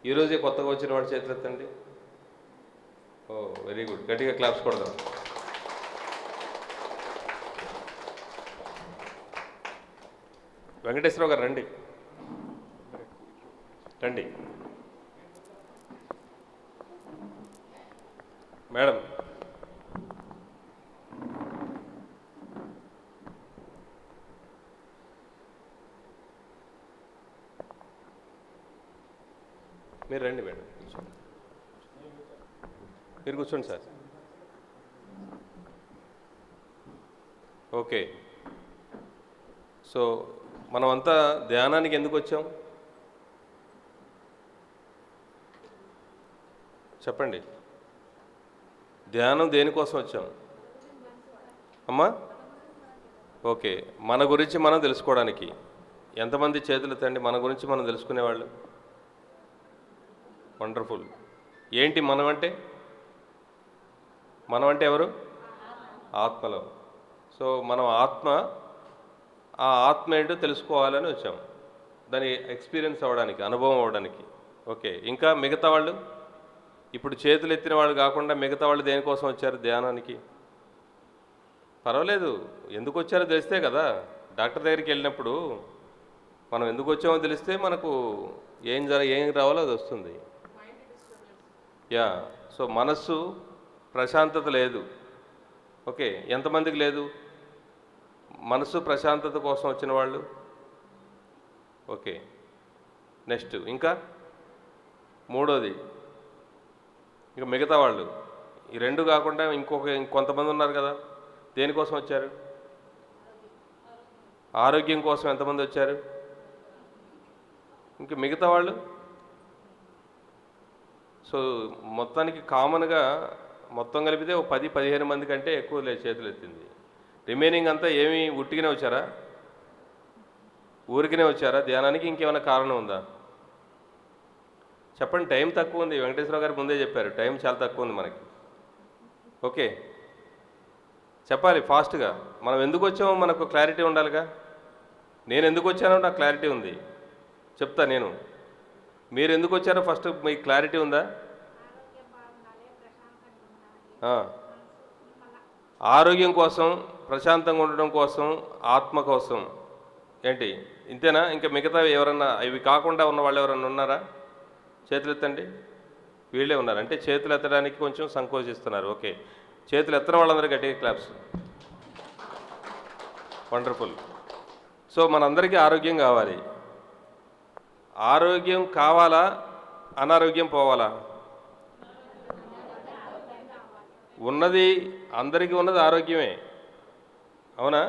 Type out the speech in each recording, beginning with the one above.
ఈరోజే కొత్తగా వచ్చిన వాడు చేతులు ఎత్తండి. ఓ వెరీ గుడ్, గట్టిగా క్లాప్స్ కొడదాం. వెంకటేశ్వరరావు గారు రండి రండి. మేడం మీరు రండి. మేడం మీరు కూర్చోండి సార్. ఓకే, సో మనమంతా ధ్యానానికి ఎందుకు వచ్చాం చెప్పండి? ధ్యానం దేనికోసం వచ్చాం అమ్మా? ఓకే, మన గురించి మనం తెలుసుకోవడానికి. ఎంతమంది చేతులు ఎత్తండి మన గురించి మనం తెలుసుకునేవాళ్ళు? వండర్ఫుల్. ఏంటి మనం అంటే? మనం అంటే ఎవరు? ఆత్మలో. సో మనం ఆత్మ, ఆ ఆత్మ ఏంటో తెలుసుకోవాలని వచ్చాం, దాని ఎక్స్పీరియన్స్ అవ్వడానికి, అనుభవం అవ్వడానికి. ఓకే, ఇంకా మిగతా వాళ్ళు, ఇప్పుడు చేతులు ఎత్తిన వాళ్ళు కాకుండా మిగతా వాళ్ళు దేనికోసం వచ్చారు ధ్యానానికి? పర్వాలేదు, ఎందుకు వచ్చారో తెలిస్తే కదా. డాక్టర్ దగ్గరికి వెళ్ళినప్పుడు మనం ఎందుకు వచ్చామో తెలిస్తే మనకు ఏం రావాలో అది వస్తుంది. యా, సో మనస్సు ప్రశాంతత లేదు. ఓకే, ఎంతమందికి లేదు మనస్సు ప్రశాంతత కోసం వచ్చిన వాళ్ళు? ఓకే, నెక్స్ట్ ఇంకా మూడోది, ఇంకా మిగతా వాళ్ళు. ఈ రెండు కాకుండా ఇంకొంతమంది ఉన్నారు కదా, దేనికోసం వచ్చారు? ఆరోగ్యం కోసం ఎంతమంది వచ్చారు? ఇంకా మిగతా వాళ్ళు? సో మొత్తానికి కామన్గా మొత్తం కలిపితే ఒక 10-15 మంది కంటే ఎక్కువ లేదు చేతులు ఎత్తింది. రిమైనింగ్ అంతా ఏమి ఉట్టిగానే వచ్చారా? ఊరికినే వచ్చారా ధ్యానానికి? ఇంకేమైనా కారణం ఉందా చెప్పండి? టైం తక్కువ ఉంది, వెంకటేశ్వరరావు గారు ముందే చెప్పారు, టైం చాలా తక్కువ ఉంది మనకి. ఓకే, చెప్పాలి ఫాస్ట్గా. మనం ఎందుకు వచ్చామో మనకు క్లారిటీ ఉండాలిగా. నేను ఎందుకు వచ్చానో నాకు క్లారిటీ ఉంది, చెప్తా నేను. మీరు ఎందుకు వచ్చారో ఫస్ట్ మీకు క్లారిటీ ఉందా? ఆరోగ్యం కోసం, ప్రశాంతంగా ఉండడం కోసం, ఆత్మ కోసం. ఏంటి ఇంతేనా? ఇంకా మిగతా ఎవరన్నా ఇవి కాకుండా ఉన్న వాళ్ళు ఎవరన్నా ఉన్నారా? చేతులు ఎత్తండి. వీళ్ళే ఉన్నారు అంటే చేతులు ఎత్తడానికి కొంచెం సంకోచిస్తున్నారు. ఓకే, చేతులు ఎత్తడం వాళ్ళందరూ గట్టిగా క్లాప్స్. వండర్ఫుల్. సో మనందరికీ ఆరోగ్యం కావాలి. ఆరోగ్యం కావాలా, అనారోగ్యం పోవాలా? ఉన్నది అందరికీ ఉన్నది ఆరోగ్యమే, అవునా?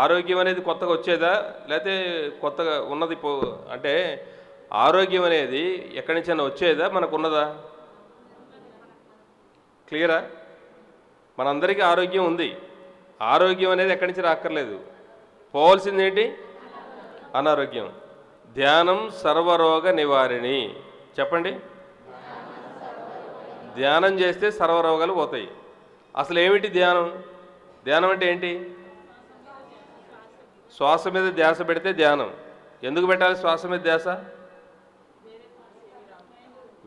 ఆరోగ్యం అనేది కొత్తగా వచ్చేదా, లేకపోతే కొత్తగా ఉన్నది అంటే ఆరోగ్యం అనేది ఎక్కడి నుంచైనా వచ్చేదా, మనకు ఉన్నదా? క్లియరా? మనందరికీ ఆరోగ్యం ఉంది. ఆరోగ్యం అనేది ఎక్కడి నుంచి రాక్కర్లేదు. పోవాల్సింది ఏంటి? అనారోగ్యం. ధ్యానం సర్వరోగ నివారిణి. చెప్పండి. ధ్యానం చేస్తే సర్వరోగాలు పోతాయి. అసలు ఏమిటి ధ్యానం? ధ్యానం అంటే ఏంటి? శ్వాస మీద ధ్యాస పెడితే ధ్యానం. ఎందుకు పెట్టాలి శ్వాస మీద ధ్యాస?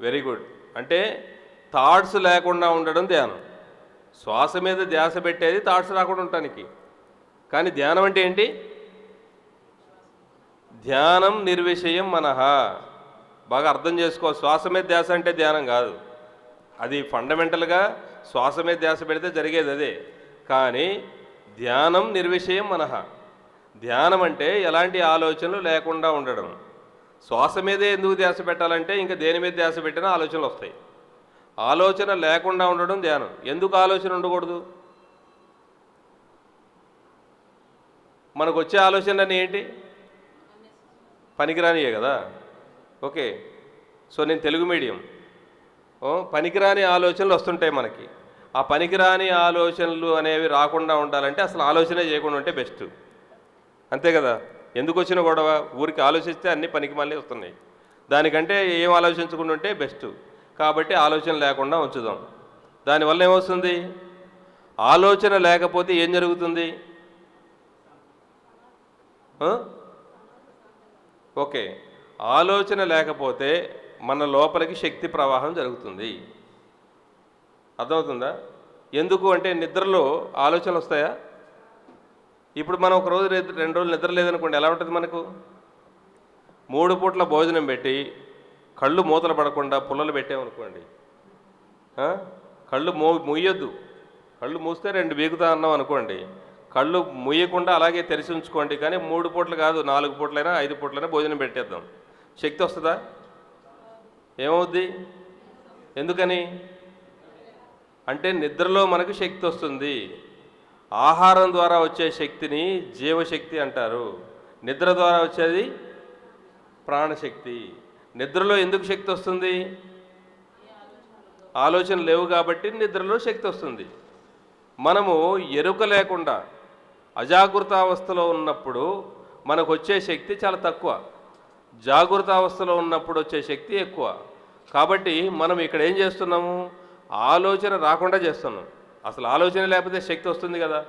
Very good. అంటే థాట్స్ లేకుండా ఉండడం ధ్యానం. శ్వాస మీద ధ్యాస పెట్టేది థాట్స్ రాకుండా ఉండటానికి. కానీ ధ్యానం అంటే ఏంటి? ధ్యానం నిర్విషయం మనః. బాగా అర్థం చేసుకో. శ్వాస మీద ధ్యాస అంటే ధ్యానం కాదు. అది ఫండమెంటల్గా శ్వాస మీద ధ్యాస పెడితే జరిగేది అదే. కానీ ధ్యానం నిర్విషయం మనః. ధ్యానం అంటే ఎలాంటి ఆలోచనలు లేకుండా ఉండడం. శ్వాస మీదే ఎందుకు ధ్యాస పెట్టాలంటే ఇంకా దేని మీద ధ్యాస పెట్టినా ఆలోచనలు వస్తాయి. ఆలోచన లేకుండా ఉండడం ధ్యానం. ఎందుకు ఆలోచన ఉండకూడదు? మనకు వచ్చే ఆలోచనలన్నీ ఏంటి? పనికిరానియే కదా. ఓకే, సో నేను తెలుగు మీడియం. పనికిరాని ఆలోచనలు వస్తుంటాయి మనకి. ఆ పనికిరాని ఆలోచనలు అనేవి రాకుండా ఉండాలంటే అసలు ఆలోచనే చేయకుండా ఉంటే బెస్ట్. అంతే కదా. ఎందుకు వచ్చిన గొడవ? ఊరికి ఆలోచిస్తే అన్నీ పనికి మళ్ళీ వస్తున్నాయి. దానికంటే ఏం ఆలోచించకుండా ఉంటే బెస్ట్. కాబట్టి ఆలోచన లేకుండా ఉంచుదాం. దానివల్ల ఏమొస్తుంది? ఆలోచన లేకపోతే ఏం జరుగుతుంది? ఓకే, ఆలోచన లేకపోతే మన లోపలికి శక్తి ప్రవాహం జరుగుతుంది. అర్థమవుతుందా? ఎందుకు అంటే నిద్రలో ఆలోచనలు వస్తాయా? ఇప్పుడు మనం ఒక రోజు 2 రోజులు నిద్ర లేదనుకోండి, ఎలా ఉంటుంది మనకు? 3 పూట్ల భోజనం పెట్టి కళ్ళు మూతలు పడకుండా పుల్లలు పెట్టామనుకోండి, కళ్ళు ముయ్యొద్దు. కళ్ళు మూస్తే 2 బీగుతా అన్నాం అనుకోండి, కళ్ళు ముయ్యకుండా అలాగే తెరిచి ఉంచుకోండి. కానీ 3 పూటలు కాదు, 4 పూటలైనా 5 పూటలైనా భోజనం పెట్టేద్దాం. శక్తి వస్తుందా? ఏమవుద్ది? ఎందుకని అంటే నిద్రలో మనకు శక్తి వస్తుంది. ఆహారం ద్వారా వచ్చే శక్తిని జీవశక్తి అంటారు, నిద్ర ద్వారా వచ్చేది ప్రాణశక్తి. నిద్రలో ఎందుకు శక్తి వస్తుంది? ఆలోచన లేవు కాబట్టి నిద్రలో శక్తి వస్తుంది. మనము ఎరుక లేకుండా అజాగృతావస్థలో ఉన్నప్పుడు మనకు వచ్చే శక్తి చాలా తక్కువ, జాగృతావస్థలో ఉన్నప్పుడు వచ్చే శక్తి ఎక్కువ. కాబట్టి మనం ఇక్కడ ఏం చేస్తున్నాము? ఆలోచన రాకుండా చేస్తున్నాం. అసలు ఆలోచన లేకపోతే శక్తి వస్తుంది కదా.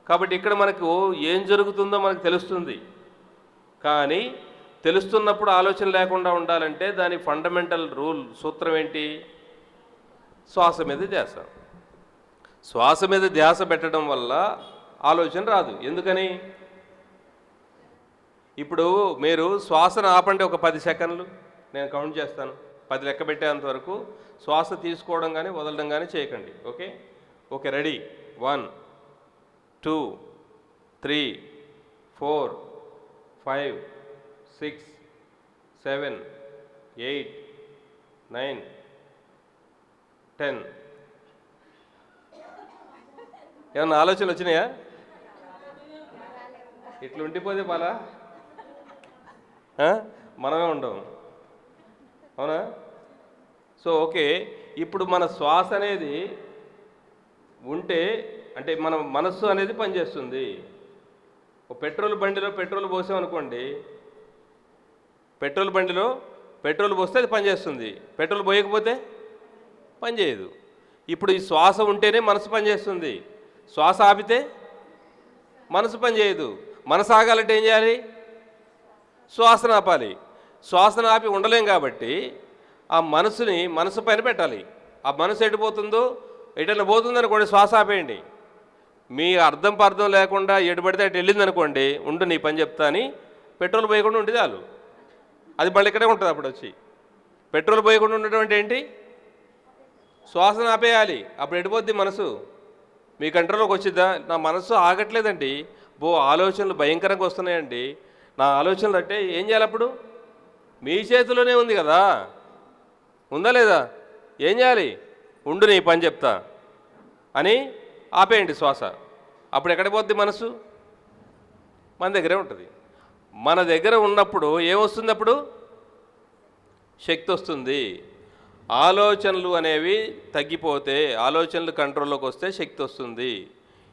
కాబట్టి ఇక్కడ మనకు ఏం జరుగుతుందో మనకు తెలుస్తుంది. కానీ తెలుస్తున్నప్పుడు ఆలోచన లేకుండా ఉండాలంటే దాని ఫండమెంటల్ రూల్, సూత్రం ఏంటి? శ్వాస మీద ధ్యాస. శ్వాస మీద ధ్యాస పెట్టడం వల్ల ఆలోచన రాదు. ఎందుకని? ఇప్పుడు మీరు శ్వాసను ఆపండి ఒక 10 సెకండ్లు, నేను కౌంట్ చేస్తాను. 10 లెక్క పెట్టేంత వరకు శ్వాస తీసుకోవడం కానీ వదలడం కానీ చేయకండి. Okay okay, ready? 1 2 3 4 5 6 7 8 9 10. ఏమన్నా ఆలోచనలు వచ్చినాయా? ఇట్లా ఉండిపోతే బాలా మనమే ఉండవు, అవునా? సో ఓకే, ఇప్పుడు మన శ్వాస అనేది ఉంటే అంటే మన మనస్సు అనేది పనిచేస్తుంది. ఒక పెట్రోల్ బండిలో పెట్రోల్ పోసామనుకోండి, పెట్రోల్ బండిలో పెట్రోల్ పోస్తే అది పనిచేస్తుంది, పెట్రోల్ పోయకపోతే పనిచేయదు. ఇప్పుడు ఈ శ్వాస ఉంటేనే మనసు పనిచేస్తుంది, శ్వాస ఆపితే మనసు పనిచేయదు. మనసు ఆగాలంటే ఏం చేయాలి? శ్వాసను ఆపాలి. శ్వాసను ఆపి ఉండలేం కాబట్టి ఆ మనసుని మనసు పైన పెట్టాలి. ఆ మనసు ఎటుపోతుందో, ఎటన్నా పోతుందనుకోండి, శ్వాస ఆపేయండి. మీ అర్థం పర్థం లేకుండా ఎటు పడితే అటు వెళ్ళిందనుకోండి, ఉండు నీ పని చెప్తా అని పెట్రోల్ పోయకుండా ఉంటే చాలు, అది మళ్ళీ ఇక్కడే ఉంటుంది. అప్పుడు వచ్చి పెట్రోల్ పోయకుండా ఉండటం అంటే ఏంటి? శ్వాసను ఆపేయాలి. అప్పుడు ఎటుపోద్ది మనసు? మీ కంట్రోల్లోకి వచ్చిద్దా? నా మనసు ఆగట్లేదండి, ఆలోచనలు భయంకరంగా వస్తున్నాయండి, నా ఆలోచనలు అంటే ఏం చేయాలి? అప్పుడు మీ చేతిలోనే ఉంది కదా, ఉందా లేదా? ఏం చేయాలి? ఉండు నీ పని చెప్తా అని ఆపేయండి శ్వాస. అప్పుడు ఎక్కడ పోద్ది మనసు? మన దగ్గరే ఉంటుంది. మన దగ్గర ఉన్నప్పుడు ఏమొస్తుంది? అప్పుడు శక్తి వస్తుంది. ఆలోచనలు అనేవి తగ్గిపోతే, ఆలోచనలు కంట్రోల్లోకి వస్తే శక్తి వస్తుంది.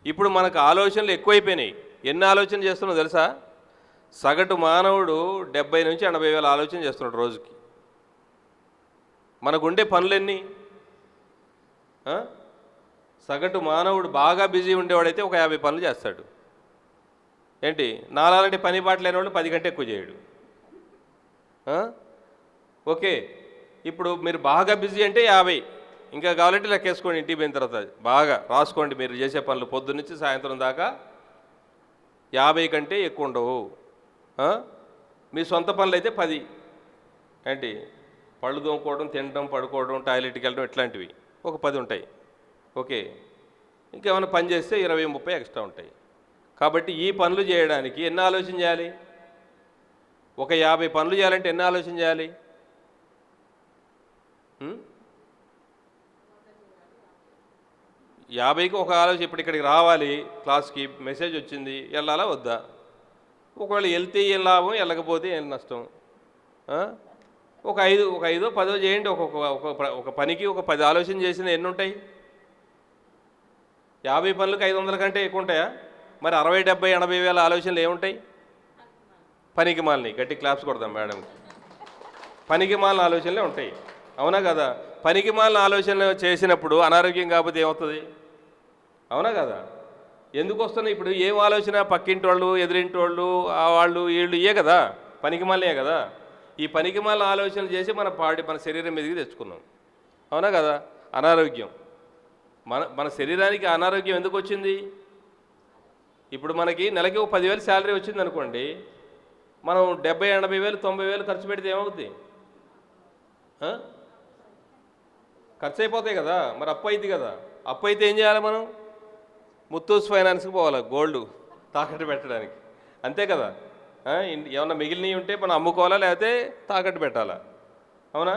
ఇప్పుడు మనకు ఆలోచనలు ఎక్కువైపోయినాయి. ఎన్ని ఆలోచన చేస్తున్నావు తెలుసా? సగటు మానవుడు 70 నుంచి 80 వేల ఆలోచన చేస్తున్నాడు రోజుకి. మనకుండే పనులు ఎన్ని? సగటు మానవుడు బాగా బిజీ ఉండేవాడైతే ఒక 50 పనులు చేస్తాడు. ఏంటి? నాలాంటి పని పాట లేని వాళ్ళు 10 కంటే ఎక్కువ చేయడు. ఓకే, ఇప్పుడు మీరు బాగా బిజీ అంటే 50, ఇంకా కావాలంటే లెక్కేసుకోండి. ఇంటికి పోయిన తర్వాత బాగా రాసుకోండి మీరు చేసే పనులు. పొద్దున్నుంచి సాయంత్రం దాకా 50 కంటే ఎక్కువ ఉండవు. మీ సొంత పనులు అయితే 10. ఏంటి? పళ్ళు తోముకోవడం, తినడం, పడుకోవడం, టాయిలెట్కి వెళ్ళడం, ఇట్లాంటివి ఒక 10 ఉంటాయి. ఓకే, ఇంకేమైనా పని చేస్తే 20-30 ఎక్స్ట్రా ఉంటాయి. కాబట్టి ఈ పనులు చేయడానికి ఎన్ని ఆలోచన చేయాలి? ఒక 50 పనులు చేయాలంటే ఎన్ని ఆలోచన చేయాలి? 50కి ఒక ఆలోచన. ఇప్పుడు ఇక్కడికి రావాలి, క్లాస్కి మెసేజ్ వచ్చింది, వెళ్ళాలా వద్దా? ఒకవేళ వెళ్తే ఏం లాభం, వెళ్ళకపోతే ఏం నష్టం? ఒక 5 10 చేయండి. ఒక పనికి ఒక 10 ఆలోచన చేసిన ఎన్ని ఉంటాయి? 50 పనులకు 500 కంటే ఎక్కువ ఉంటాయా? మరి 60, 70, 80 వేల ఆలోచనలు ఏముంటాయి? పనికి మాలని. గట్టి క్లాప్స్ కొడదాం మేడంకి. పనికి మాలిన ఆలోచనలే ఉంటాయి, అవునా కదా? పనికి మాలిన ఆలోచనలు చేసినప్పుడు అనారోగ్యం కాకపోతే ఏమవుతుంది? అవునా కదా? ఎందుకు వస్తున్నాయి? ఇప్పుడు ఏం ఆలోచన? పక్కింటి వాళ్ళు, ఎదురింటి వాళ్ళు, వాళ్ళు వీళ్ళు ఇయే కదా, పనికి మాలినే కదా. ఈ పనికిమాల ఆలోచనలు చేసి మన శరీరం మీదకి తెచ్చుకున్నాం. అవునా కదా? అనారోగ్యం. మన శరీరానికి అనారోగ్యం ఎందుకు వచ్చింది? ఇప్పుడు మనకి నెలకి 10,000 శాలరీ వచ్చింది అనుకోండి, మనం 70,000, 80,000, 90,000 ఖర్చు పెడితే ఏమవుద్ది? ఖర్చు అయిపోతాయి కదా. మరి అప్పు అయింది కదా. అప్పు అయితే ఏం చేయాలి? మనం ముత్తూస్ ఫైనాన్స్కి పోవాలి గోల్డ్ తాకట్టు పెట్టడానికి. అంతే కదా. ఏమన్నా మిగిలినవి ఉంటే మనం అమ్ముకోవాలా, లేకపోతే తాకట్టు పెట్టాలా? అవునా?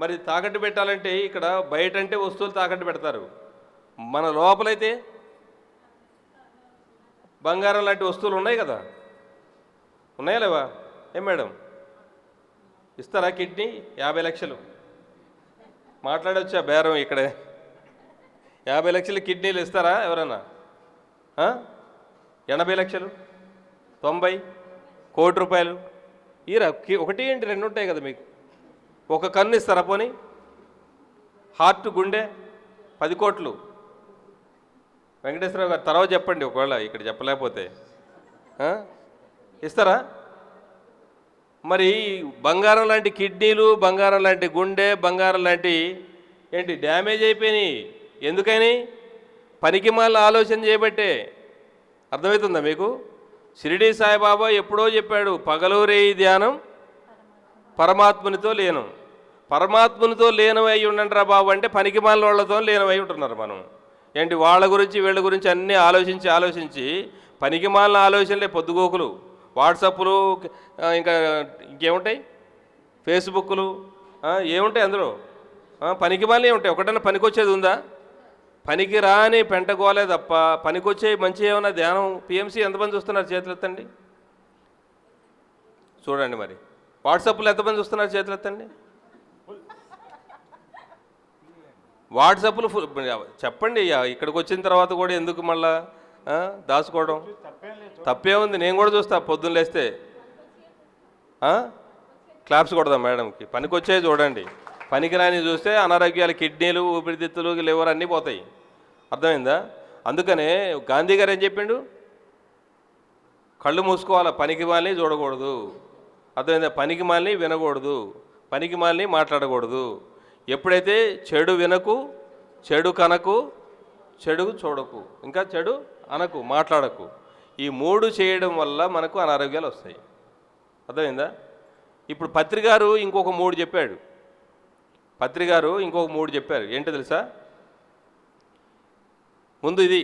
మరి తాకట్టు పెట్టాలంటే ఇక్కడ బయట అంటే వస్తువులు తాకట్టు పెడతారు, మన లోపలైతే బంగారం లాంటి వస్తువులు ఉన్నాయి కదా. ఉన్నాయా లేవా? ఏం మేడం, ఇస్తారా కిడ్నీ? 50 లక్షలు మాట్లాడొచ్చా బేరం ఇక్కడే? 50 లక్షలు కిడ్నీలు ఇస్తారా ఎవరన్నా? 80 లక్షలు, 90, కోటి రూపాయలు ఈరా. ఒకటి ఏంటి, 2 ఉంటాయి కదా మీకు. ఒక కన్ను ఇస్తారా పోనీ? హార్ట్, గుండె 10 కోట్లు. వెంకటేశ్వరరావు గారు తర్వాత చెప్పండి, ఒకవేళ ఇక్కడ చెప్పలేకపోతే. ఇస్తారా? మరి బంగారం లాంటి కిడ్నీలు, బంగారం లాంటి గుండె, బంగారం లాంటి ఏంటి డ్యామేజ్ అయిపోయినాయి. ఎందుకని? పనికిమాల ఆలోచన చేయబట్టే. అర్థమవుతుందా మీకు? షిరిడీ సాయిబాబా ఎప్పుడో చెప్పాడు, పగలు రేయి ధ్యానం పరమాత్మునితో లీనం. పరమాత్మునితో లీనమై ఉండండిరా బాబు అంటే పనికిమాల వాళ్ళతో లీనమై ఉంటున్నారు మనం. ఏంటి వాళ్ళ గురించి వీళ్ళ గురించి అన్నీ ఆలోచించి పనికిమాలిన ఆలోచనలే పొద్దుగోకులు. వాట్సాప్లు, ఇంకా ఇంకేముంటాయి, ఫేస్బుక్లు, ఏముంటాయి అందులో? పనికిమాలినవి ఉంటాయి. ఒకటన్నా పనికొచ్చేది ఉందా? పనికి రాని పెంటగోలే తప్ప పనికొచ్చే మంచి ఏమన్నా ధ్యానం. పిఎంసి ఎంతమంది చూస్తున్నారు? చేతులు ఎత్తండి చూడండి. మరి వాట్సాప్లో ఎంతమంది చూస్తున్నారు? చేతులు ఎత్తండి. వాట్సాప్లు ఫుల్. చెప్పండి, ఇక్కడికి వచ్చిన తర్వాత కూడా ఎందుకు మళ్ళా దాచుకోవడం? తప్పే ఉంది. నేను కూడా చూస్తా పొద్దున్న లేస్తే. క్లాప్స్ కొడదాం మేడంకి. పనికొచ్చే చూడండి. పనికిరాని చూస్తే అనారోగ్యాలు, కిడ్నీలు, ఊపిరితిత్తులు, లివర్ అన్నీ పోతాయి. అర్థమైందా? అందుకనే గాంధీ గారు ఏం చెప్పిండు? కళ్ళు మూసుకోవాలి, పనికిమాలిని చూడకూడదు. అర్థమైందా? పనికిమాలిని వినకూడదు, పనికిమాలిని మాట్లాడకూడదు. ఎప్పుడైతే చెడు వినకు, చెడు కనకు, చెడు చూడకు, ఇంకా చెడు అనకు, మాట్లాడకు, ఈ 3 చేయడం వల్ల మనకు అనారోగ్యాలు వస్తాయి. అర్థమైందా? ఇప్పుడు పత్రిగారు ఇంకొక 3 చెప్పాడు. పత్రిగారు ఇంకొక 3 చెప్పారు. ఏంటో తెలుసా? ముందు ఇది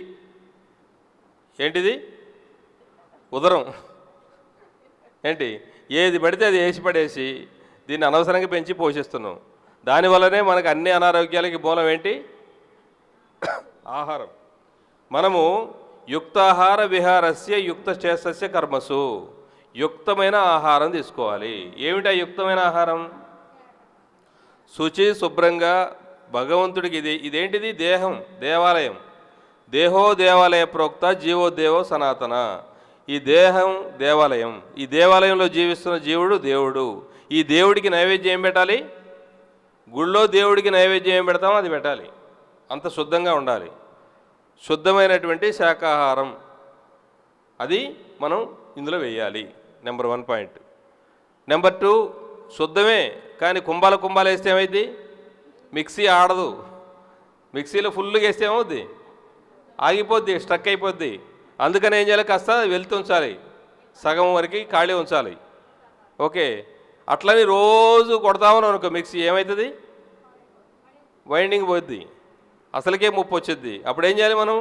ఏంటిది? ఉదరం. ఏంటి? ఏది పడితే అది వేసి పడేసి దీన్ని అనవసరంగా పెంచి పోషిస్తున్నాం. దానివల్లనే మనకు అన్ని అనారోగ్యాలకి మూలం ఏంటి? ఆహారం. మనము యుక్తాహార విహారస్య యుక్తచేష్టస్య కర్మసు. యుక్తమైన ఆహారం తీసుకోవాలి. ఏమిటా యుక్తమైన ఆహారం? శుచి, శుభ్రంగా భగవంతుడికి ఇదేంటిది? దేహం దేవాలయం. దేహో దేవాలయ ప్రోక్త జీవో దేవో సనాతన. ఈ దేహం దేవాలయం. ఈ దేవాలయంలో జీవిస్తున్న జీవుడు దేవుడు. ఈ దేవుడికి నైవేద్యం ఏం పెట్టాలి? గుళ్ళో దేవుడికి నైవేద్యం ఏం పెడతామో అది పెట్టాలి. అంత శుద్ధంగా ఉండాలి. శుద్ధమైనటువంటి శాకాహారం అది మనం ఇందులో వేయాలి. Number 1 point. నెంబర్ 2, శుద్ధమే కానీ కుంభాలు వేస్తే ఏమైంది? మిక్సీ ఆడదు. మిక్సీలో ఫుల్గా వేస్తే ఏమవుద్ది? ఆగిపోద్ది, స్ట్రక్ అయిపోద్ది. అందుకని ఏం చేయాలి? కాస్త వెళ్తూ ఉంచాలి, సగం వరకు ఖాళీ ఉంచాలి. ఓకే. అట్లని రోజు కొడతామని అనుకో మిక్సీ, ఏమవుతుంది? వైండింగ్ పోద్ది, అసలుకే ముప్పు వచ్చింది. అప్పుడు ఏం చేయాలి? మనం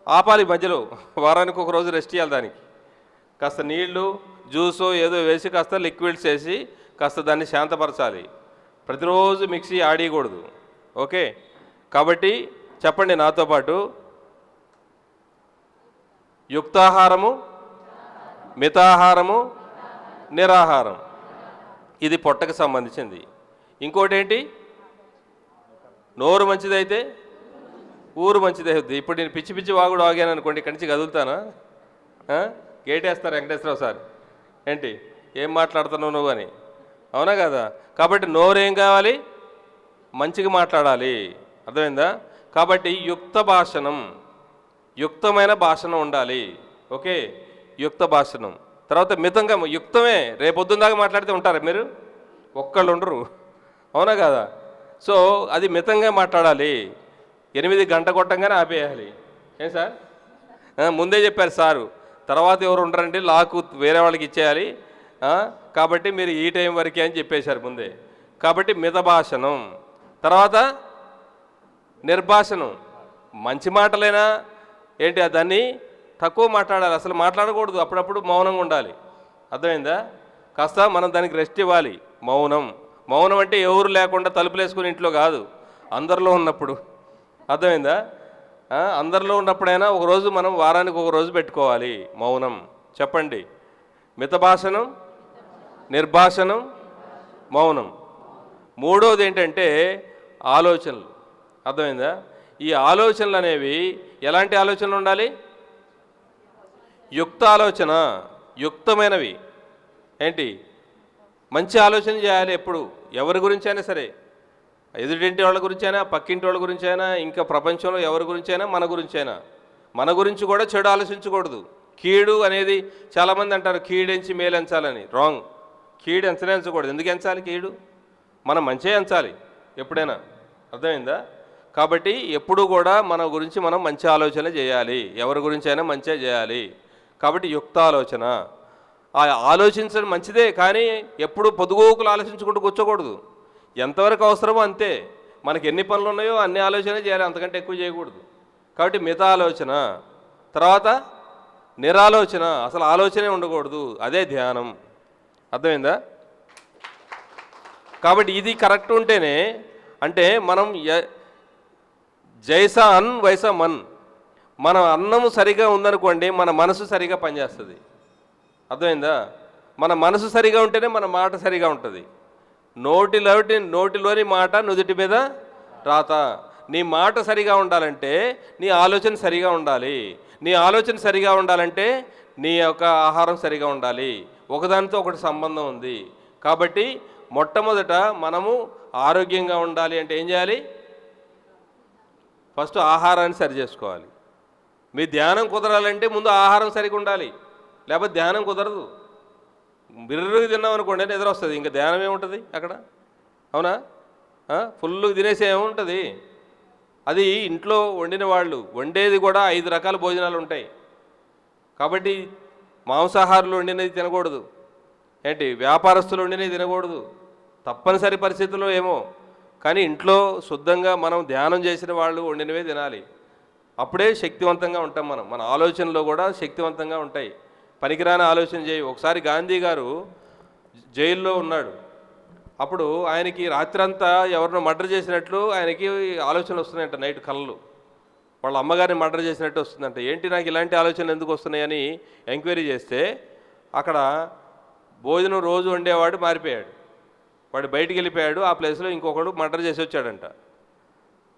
ఆపాలి మధ్యలో. వారానికి ఒక రోజు రెస్ట్ చేయాలి. దానికి కాస్త నీళ్లు, జ్యూసో ఏదో వేసి కాస్త లిక్విడ్స్ వేసి కాస్త దాన్ని శాంతపరచాలి. ప్రతిరోజు మిక్సీ ఆడియకూడదు. ఓకే. కాబట్టి చెప్పండి నాతో పాటు: యుక్తాహారము, మితాహారము, నిరాహారం. ఇది పొట్టకు సంబంధించింది. ఇంకోటి ఏంటి? నోరు మంచిదైతే ఊరు మంచిదవుద్ది. ఇప్పుడు నేను పిచ్చి పిచ్చి వాగుడు ఆగాను అనుకోండి, ఇక్కడి నుంచి కదులుతానా? గేటేస్తారు వెంకటేశ్వరరావు సార్. ఏంటి ఏం మాట్లాడుతున్నావు నువ్వు అని. అవునా కదా? కాబట్టి నోరేం కావాలి? మంచిగా మాట్లాడాలి. అర్థమైందా? కాబట్టి యుక్త భాషణం, యుక్తమైన భాషణం ఉండాలి. ఓకే. యుక్త భాషణం. తర్వాత మితంగా యుక్తమే. రేపొద్దున దాకా మాట్లాడితే ఉంటారా మీరు? ఒక్కళ్ళు ఉండరు, అవునా కదా? సో అది మితంగా మాట్లాడాలి. 8 గంట కొట్టంగానే ఆపేయాలి. ఏం సార్? ముందే చెప్పారు సారు, తర్వాత ఎవరు ఉండరండి, లాకు వేరే వాళ్ళకి ఇచ్చేయాలి, కాబట్టి మీరు ఈ టైం వరకే అని చెప్పేశారు ముందే. కాబట్టి మిత భాషణం. తర్వాత నిర్భాషణం. మంచి మాటలైనా ఏంటి దాన్ని తక్కువ మాట్లాడాలి, అసలు మాట్లాడకూడదు, అప్పుడప్పుడు మౌనంగా ఉండాలి. అర్థమైందా? కాస్త మనం దానికి రెస్ట్ ఇవ్వాలి. మౌనం. మౌనం అంటే ఎవరు లేకుండా తలుపులు వేసుకుని ఇంట్లో కాదు, అందరిలో ఉన్నప్పుడు. అర్థమైందా? అందరిలో ఉన్నప్పుడైనా ఒకరోజు మనం వారానికి ఒక రోజు పెట్టుకోవాలి మౌనం. చెప్పండి. మితభాషణం, నిర్భాషణం, మౌనం. మూడోది ఏంటంటే ఆలోచనలు. అర్థమైందా? ఈ ఆలోచనలు అనేవి ఎలాంటి ఆలోచనలు ఉండాలి? యుక్త ఆలోచన, యుక్తమైనవి. ఏంటి? మంచి ఆలోచన చేయాలి ఎప్పుడు, ఎవరి గురించి అయినా సరే, ఎదుటింటి వాళ్ళ గురించి అయినా, పక్కింటి వాళ్ళ గురించి అయినా, ఇంకా ప్రపంచంలో ఎవరి గురించి అయినా, మన గురించి అయినా. మన గురించి కూడా చెడు ఆలోచించకూడదు. కీడు అనేది చాలామంది అంటారు కీడెంచి మేలెంచాలని. రాంగ్. కీడు ఎంచకూడదు. ఎందుకు ఎంచాలి కీడు? మనం మంచిగా ఎంచాలి ఎప్పుడైనా. అర్థమైందా? కాబట్టి ఎప్పుడు కూడా మన గురించి మనం మంచి ఆలోచన చేయాలి, ఎవరి గురించి అయినా మంచిగా చేయాలి. కాబట్టి యుక్త ఆలోచన. ఆలోచించడం మంచిదే, కానీ ఎప్పుడు పొదుగోకులు ఆలోచించుకుంటూ కూర్చోకూడదు. ఎంతవరకు అవసరమో అంతే. మనకి ఎన్ని పనులు ఉన్నాయో అన్ని ఆలోచన చేయాలి, అంతకంటే ఎక్కువ చేయకూడదు. కాబట్టి మిత ఆలోచన. తర్వాత నిరాలోచన, అసలు ఆలోచనే ఉండకూడదు, అదే ధ్యానం. అర్థమైందా? కాబట్టి ఇది కరెక్ట్ ఉంటేనే, అంటే మనం జైసా అన్ వైసా మన్. మన అన్నము సరిగా ఉందనుకోండి, మన మనసు సరిగా పనిచేస్తుంది. అర్థమైందా? మన మనసు సరిగా ఉంటేనే మన మాట సరిగా ఉంటుంది. నోటిలోని మాట నుదుటి మీద రాత. నీ మాట సరిగా ఉండాలంటే నీ ఆలోచన సరిగా ఉండాలి. నీ ఆలోచన సరిగా ఉండాలంటే నీ యొక్క ఆహారం సరిగా ఉండాలి. ఒకదానితో ఒకటి సంబంధం ఉంది. కాబట్టి మొట్టమొదట మనము ఆరోగ్యంగా ఉండాలి అంటే ఏం చేయాలి? ఫస్ట్ ఆహారాన్ని సరి చేసుకోవాలి. మీ ధ్యానం కుదరాలంటే ముందు ఆహారం సరిగా ఉండాలి, లేకపోతే ధ్యానం కుదరదు. బిర్రుగా తిన్నాం అనుకోండి నిద్ర వస్తుంది, ఇంకా ధ్యానం ఏముంటుంది అక్కడ? అవునా? ఫుల్గా తినేసి ఏముంటుంది? అది ఇంట్లో వండిన వాళ్ళు వండేది కూడా 5 రకాల భోజనాలు ఉంటాయి. కాబట్టి మాంసాహారులు వండినది తినకూడదు, ఏంటి వ్యాపారస్తులు వండినది తినకూడదు. తప్పనిసరి పరిస్థితుల్లో ఏమో, కానీ ఇంట్లో శుద్ధంగా మనం ధ్యానం చేసిన వాళ్ళు వండినవే తినాలి. అప్పుడే శక్తివంతంగా ఉంటాం. మన ఆలోచనలో కూడా శక్తివంతంగా ఉంటాయి. పనికిరాని ఆలోచన చేయి. ఒకసారి గాంధీ గారు జైల్లో ఉన్నాడు. అప్పుడు ఆయనకి రాత్రంతా ఎవరినో మర్డర్ చేసినట్లు ఆయనకి ఆలోచనలు వస్తున్నాయంట. నైట్ కళ్ళు వాళ్ళ అమ్మగారిని మర్డర్ చేసినట్టు వస్తుందంట. ఏంటి నాకు ఇలాంటి ఆలోచనలు ఎందుకు వస్తున్నాయని ఎంక్వైరీ చేస్తే అక్కడ భోజనం రోజు వండేవాడు మారిపోయాడు. వాడు బయటికి వెళ్ళిపోయాడు. ఆ ప్లేస్లో ఇంకొకడు మర్డర్ చేసి వచ్చాడంట.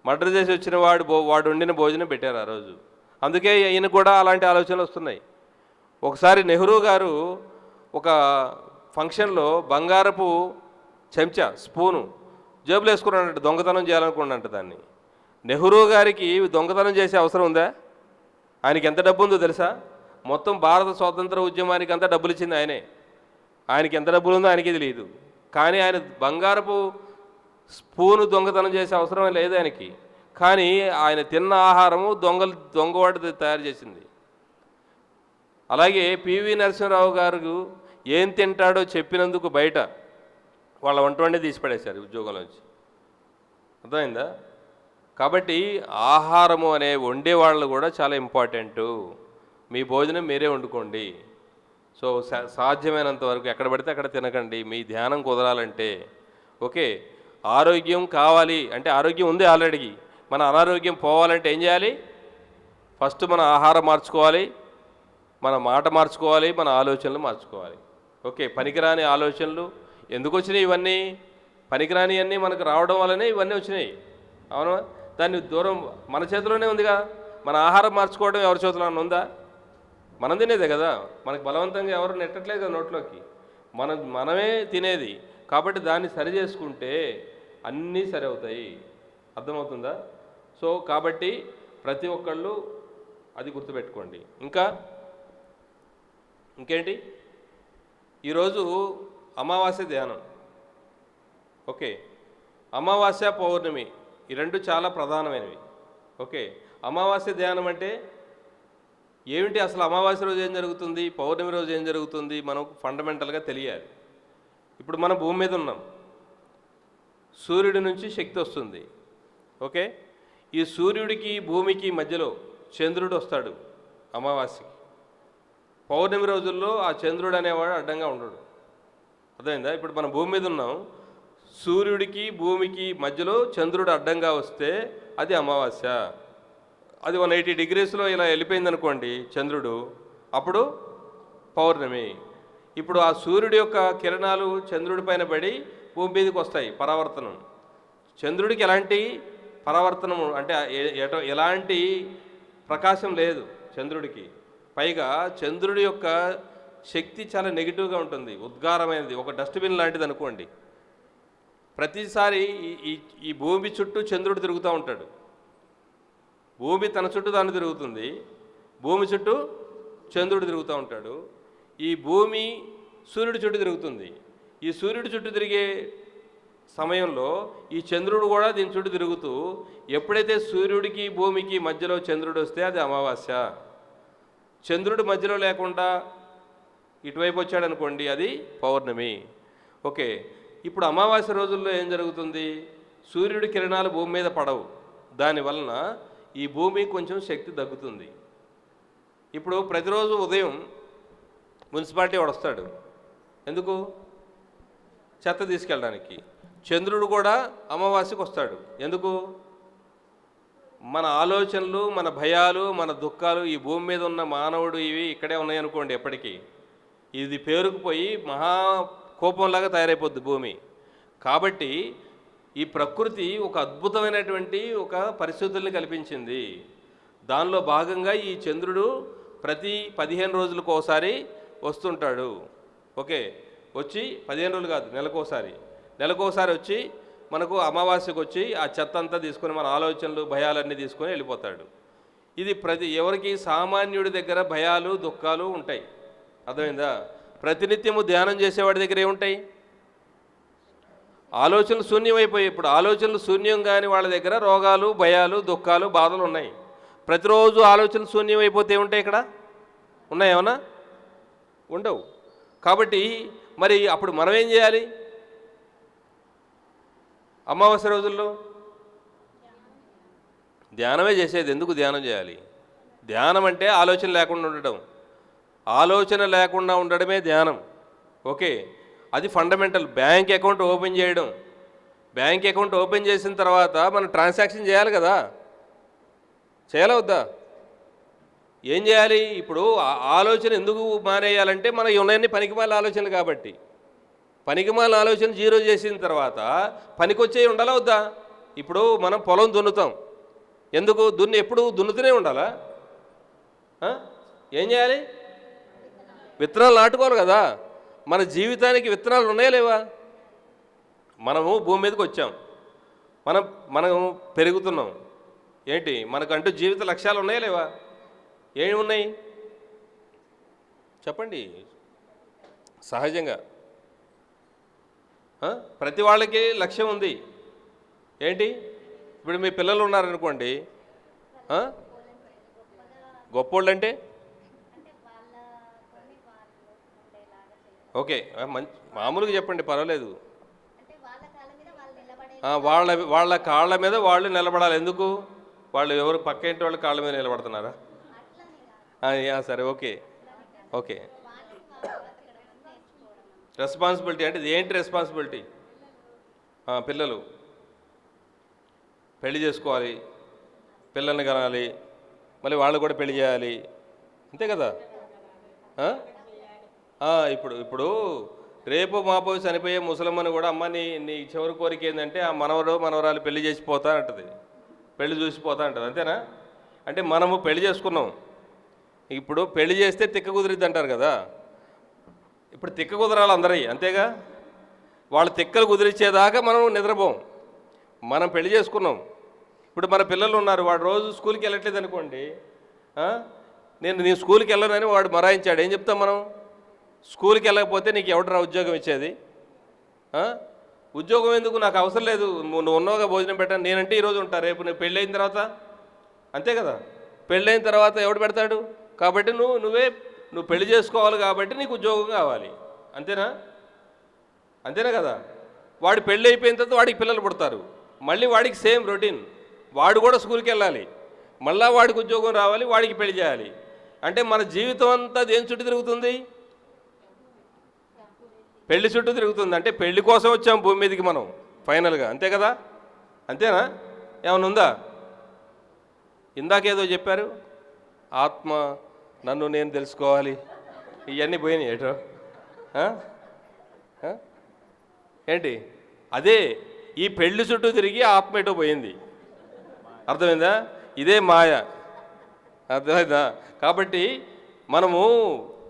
మర్డర్ చేసి వచ్చిన వాడు వండిన భోజనం పెట్టారు ఆ రోజు. అందుకే ఈయన కూడా అలాంటి ఆలోచనలు వస్తున్నాయి. ఒకసారి నెహ్రూ గారు ఒక ఫంక్షన్లో బంగారపు చెంచా స్పూను జేబులు వేసుకున్నాడంట. దొంగతనం చేయాలనుకున్నాడంట దాన్ని. నెహ్రూ గారికి దొంగతనం చేసే అవసరం ఉందా? ఆయనకి ఎంత డబ్బు ఉందో తెలుసా? మొత్తం భారత స్వాతంత్ర ఉద్యమానికి అంతా డబ్బులు ఇచ్చింది ఆయనే. ఆయనకి ఎంత డబ్బులు ఉందో ఆయనకి తెలియదు. కానీ ఆయన బంగారపు స్పూను దొంగతనం చేసే అవసరం లేదు ఆయనకి. కానీ ఆయన తిన్న ఆహారము దొంగవాడు తయారు చేసింది. అలాగే పివి నరసింహరావు గారు ఏం తింటాడో చెప్పినందుకు బయట వాళ్ళ వంటవాడిని తీసిపడేశారు ఉద్యోగంలోంచి. అర్థమైందా? కాబట్టి ఆహారము అనే వండే వాళ్ళు కూడా చాలా ఇంపార్టెంటు. మీ భోజనం మీరే వండుకోండి. సో సాధ్యమైనంత వరకు ఎక్కడ పడితే అక్కడ తినకండి. మీ ధ్యానం కుదరాలంటే. ఓకే, ఆరోగ్యం కావాలి అంటే ఆరోగ్యం ఉంది ఆల్రెడీ. మన అనారోగ్యం పోవాలంటే ఏం చేయాలి? ఫస్ట్ మన ఆహారం మార్చుకోవాలి, మన మాట మార్చుకోవాలి, మన ఆలోచనలు మార్చుకోవాలి. ఓకే, పనికిరాని ఆలోచనలు ఎందుకు వచ్చినాయి? ఇవన్నీ పనికిరాని అన్నీ మనకు రావడం వల్లనే ఇవన్నీ వచ్చినాయి. అవునా? దాన్ని దూరం మన చేతిలోనే ఉందిగా. మన ఆహారం మార్చుకోవడం ఎవరి చేతిలో ఉందా? మనం తినేదే కదా. మనకు బలవంతంగా ఎవరు నెట్టట్లేదు కదా నోట్లోకి. మనమే తినేది. కాబట్టి దాన్ని సరి చేసుకుంటే అన్నీ సరి అవుతాయి. అర్థమవుతుందా? సో కాబట్టి ప్రతి ఒక్కళ్ళు అది గుర్తుపెట్టుకోండి. ఇంకేంటి? ఈరోజు అమావాస్య ధ్యానం. ఓకే, అమావాస్య పౌర్ణమి ఈ రెండు చాలా ప్రధానమైనవి. ఓకే, అమావాస్య ధ్యానం అంటే ఏమిటి, అసలు అమావాస్య రోజు ఏం జరుగుతుంది, పౌర్ణమి రోజు ఏం జరుగుతుంది, మనకు ఫండమెంటల్గా తెలియాలి. ఇప్పుడు మనం భూమి మీద ఉన్నాం, సూర్యుడి నుంచి శక్తి వస్తుంది. ఓకే, ఈ సూర్యుడికి భూమికి మధ్యలో చంద్రుడు వస్తాడు అమావాస్యకి. పౌర్ణమి రోజుల్లో ఆ చంద్రుడు అనేవాడు అడ్డంగా ఉండడు. అర్థమైందా? ఇప్పుడు మనం భూమి మీద ఉన్నాం, సూర్యుడికి భూమికి మధ్యలో చంద్రుడు అడ్డంగా వస్తే అది అమావాస్య. అది 180 డిగ్రీస్లో ఇలా వెళ్ళిపోయింది అనుకోండి చంద్రుడు, అప్పుడు పౌర్ణమి. ఇప్పుడు ఆ సూర్యుడి యొక్క కిరణాలు చంద్రుడి పైన పడి భూమి మీదకి వస్తాయి, పరావర్తనం. చంద్రుడికి ఎలాంటి పరావర్తనం అంటే ఎలాంటి ప్రకాశం లేదు చంద్రుడికి. పైగా చంద్రుడి యొక్క శక్తి చాలా నెగిటివ్గా ఉంటుంది, ఉద్గారమైనది, ఒక డస్ట్బిన్ లాంటిది అనుకోండి. ప్రతిసారి ఈ భూమి చుట్టూ చంద్రుడు తిరుగుతూ ఉంటాడు. భూమి తన చుట్టూ తాను తిరుగుతుంది, భూమి చుట్టూ చంద్రుడు తిరుగుతూ ఉంటాడు. ఈ భూమి సూర్యుడి చుట్టూ తిరుగుతుంది. ఈ సూర్యుడి చుట్టూ తిరిగే సమయంలో ఈ చంద్రుడు కూడా దీని చుట్టూ తిరుగుతూ, ఎప్పుడైతే సూర్యుడికి భూమికి మధ్యలో చంద్రుడు వస్తే అది అమావాస్య. చంద్రుడు మధ్యలో లేకుండా ఇటువైపు వచ్చాడనుకోండి, అది పౌర్ణమి. ఓకే, ఇప్పుడు అమావాస్య రోజుల్లో ఏం జరుగుతుంది, సూర్యుడి కిరణాలు భూమి మీద పడవు, దానివలన ఈ భూమి కొంచెం శక్తి తగ్గుతుంది. ఇప్పుడు ప్రతిరోజు ఉదయం మున్సిపాలిటీ వాడు వస్తాడు, ఎందుకు? చెత్త తీసుకెళ్ళడానికి. చంద్రుడు కూడా అమావాస్యకు వస్తాడు, ఎందుకు? మన ఆలోచనలు, మన భయాలు, మన దుఃఖాలు, ఈ భూమి మీద ఉన్న మానవుడు ఇవి ఇక్కడే ఉన్నాయనుకోండి, ఎప్పటికీ ఇది పేరుకుపోయి మహా కోపంలాగా తయారైపోద్ది భూమి. కాబట్టి ఈ ప్రకృతి ఒక అద్భుతమైనటువంటి ఒక పరిస్థితుల్ని కల్పించింది. దానిలో భాగంగా ఈ చంద్రుడు ప్రతి 15 రోజులకు ఒకసారి వస్తుంటాడు. ఓకే, వచ్చి 15 రోజులు కాదు, నెలకోసారి వచ్చి మనకు అమావాస్యకు వచ్చి ఆ చెత్త అంతా తీసుకొని మన ఆలోచనలు భయాలన్నీ తీసుకొని వెళ్ళిపోతాడు. ఇది ఎవరికి సామాన్యుడి దగ్గర భయాలు దుఃఖాలు ఉంటాయి. అర్థమైందా? ప్రతినిత్యము ధ్యానం చేసేవాడి దగ్గర ఏముంటాయి? ఆలోచనలు శూన్యమైపోయాయి. ఇప్పుడు ఆలోచనలు శూన్యం కాని వాళ్ళ దగ్గర రోగాలు భయాలు దుఃఖాలు బాధలు ఉన్నాయి. ప్రతిరోజు ఆలోచనలు శూన్యమైపోతే ఉంటాయి, ఇక్కడ ఉన్నాయేమన్నా? ఉండవు. కాబట్టి మరి అప్పుడు మనం ఏం చేయాలి? అమావాస్య రోజుల్లో ధ్యానమే చేసేది. ఎందుకు ధ్యానం చేయాలి? ధ్యానం అంటే ఆలోచన లేకుండా ఉండడం. ఆలోచన లేకుండా ఉండడమే ధ్యానం. ఓకే, అది ఫండమెంటల్. బ్యాంక్ అకౌంట్ ఓపెన్ చేయడం, బ్యాంక్ అకౌంట్ ఓపెన్ చేసిన తర్వాత మనం ట్రాన్సాక్షన్ చేయాలి కదా, చేయాలా వద్దా? ఏం చేయాలి? ఇప్పుడు ఆలోచన ఎందుకు మానేయాలంటే మనకి ఉన్నాయన్ని పనికిమాలిన ఆలోచనలు కాబట్టి. పనికిమాలిన ఆలోచన జీరో చేసిన తర్వాత పనికొచ్చేవి ఉండాలా వద్దా? ఇప్పుడు మనం పొలం దున్నుతాం, ఎందుకు ఎప్పుడు దున్నుతూనే ఉండాలా? ఏం చేయాలి? విత్తనాలు నాటుకోవాలి కదా. మన జీవితానికి విత్తనాలు ఉన్నాయా లేవా? మనము భూమి మీదకి వచ్చాం, మనం పెరుగుతున్నాం. ఏంటి మనకంటూ జీవిత లక్ష్యాలు ఉన్నాయా లేవా? ఏమి ఉన్నాయి చెప్పండి. సహజంగా ప్రతి వాళ్ళకి లక్ష్యం ఉంది. ఏంటి? ఇప్పుడు మీ పిల్లలు ఉన్నారనుకోండి, గొప్పోళ్ళు అంటే ఓకే, మామూలుగా చెప్పండి, పర్వాలేదు. వాళ్ళ కాళ్ళ మీద వాళ్ళు నిలబడాలి. ఎందుకు? వాళ్ళు ఎవరు పక్క ఇంటి వాళ్ళ కాళ్ళ మీద నిలబడుతున్నారా? సరే, ఓకే ఓకే. రెస్పాన్సిబిలిటీ అంటే ఏంటి రెస్పాన్సిబిలిటీ? పిల్లలు పెళ్లి చేసుకోవాలి, పిల్లల్ని కనాలి, మళ్ళీ వాళ్ళు కూడా పెళ్లి చేయాలి, అంతే కదా? ఇప్పుడు రేపు మాపో చనిపోయే ముసలమ్మని కూడా, అమ్మ నీ చివరి కోరిక ఏంటంటే ఆ మనవరాలు పెళ్లి చేసిపోతా అంటది, పెళ్లి చూసిపోతా అంటది, అంతేనా? అంటే మనము పెళ్లి చేసుకున్నాం, ఇప్పుడు పెళ్లి చేస్తే తిక్క కుదిరిద్ది అంటారు కదా. ఇప్పుడు తిక్క కుదరాలి అందరూ, అంతేగా? వాళ్ళు తిక్కలు కుదిరించేదాకా మనం నిద్రపోం. మనం పెళ్లి చేసుకున్నాం. ఇప్పుడు మన పిల్లలు ఉన్నారు, వాడు రోజు స్కూల్కి వెళ్ళట్లేదు అనుకోండి, నేను స్కూల్కి వెళ్ళనని వాడు మరాయించాడు, ఏం చెప్తాం మనం? స్కూల్కి వెళ్ళకపోతే నీకు ఎవడరా ఉద్యోగం ఇచ్చేది? ఉద్యోగం ఎందుకు, నాకు అవసరం లేదు, నువ్వు ఉన్నావుగా భోజనం పెట్టాను నేనంటే ఈరోజు ఉంటా, రేపు నువ్వు పెళ్ళైన తర్వాత అంతే కదా, పెళ్ళైన తర్వాత ఎవడు పెడతాడు? కాబట్టి నువ్వు పెళ్లి చేసుకోవాలి కాబట్టి నీకు ఉద్యోగం కావాలి, అంతేనా? అంతేనా కదా? వాడి పెళ్ళి అయిపోయిన తర్వాత వాడికి పిల్లలు పుడతారు, మళ్ళీ వాడికి సేమ్ రొటీన్, వాడు కూడా స్కూల్కి వెళ్ళాలి, మళ్ళీ వాడికి ఉద్యోగం రావాలి, వాడికి పెళ్లి చేయాలి. అంటే మన జీవితం అంతా దేని చుట్టూ తిరుగుతుంది? పెళ్లి చుట్టూ తిరుగుతుంది. అంటే పెళ్లి కోసం వచ్చాం భూమి మీదకి మనం ఫైనల్గా, అంతే కదా? అంతేనా? ఏమైనా ఉందా? ఇందాకేదో చెప్పారు, ఆత్మ, నన్ను నేను తెలుసుకోవాలి, ఇవన్నీ పోయినాయి ఏటో ఏంటి? అదే ఈ పెళ్లి చుట్టూ తిరిగి ఆత్మ ఏటో పోయింది, అర్థమైందా? ఇదే మాయ, అర్థమైందా? కాబట్టి మనము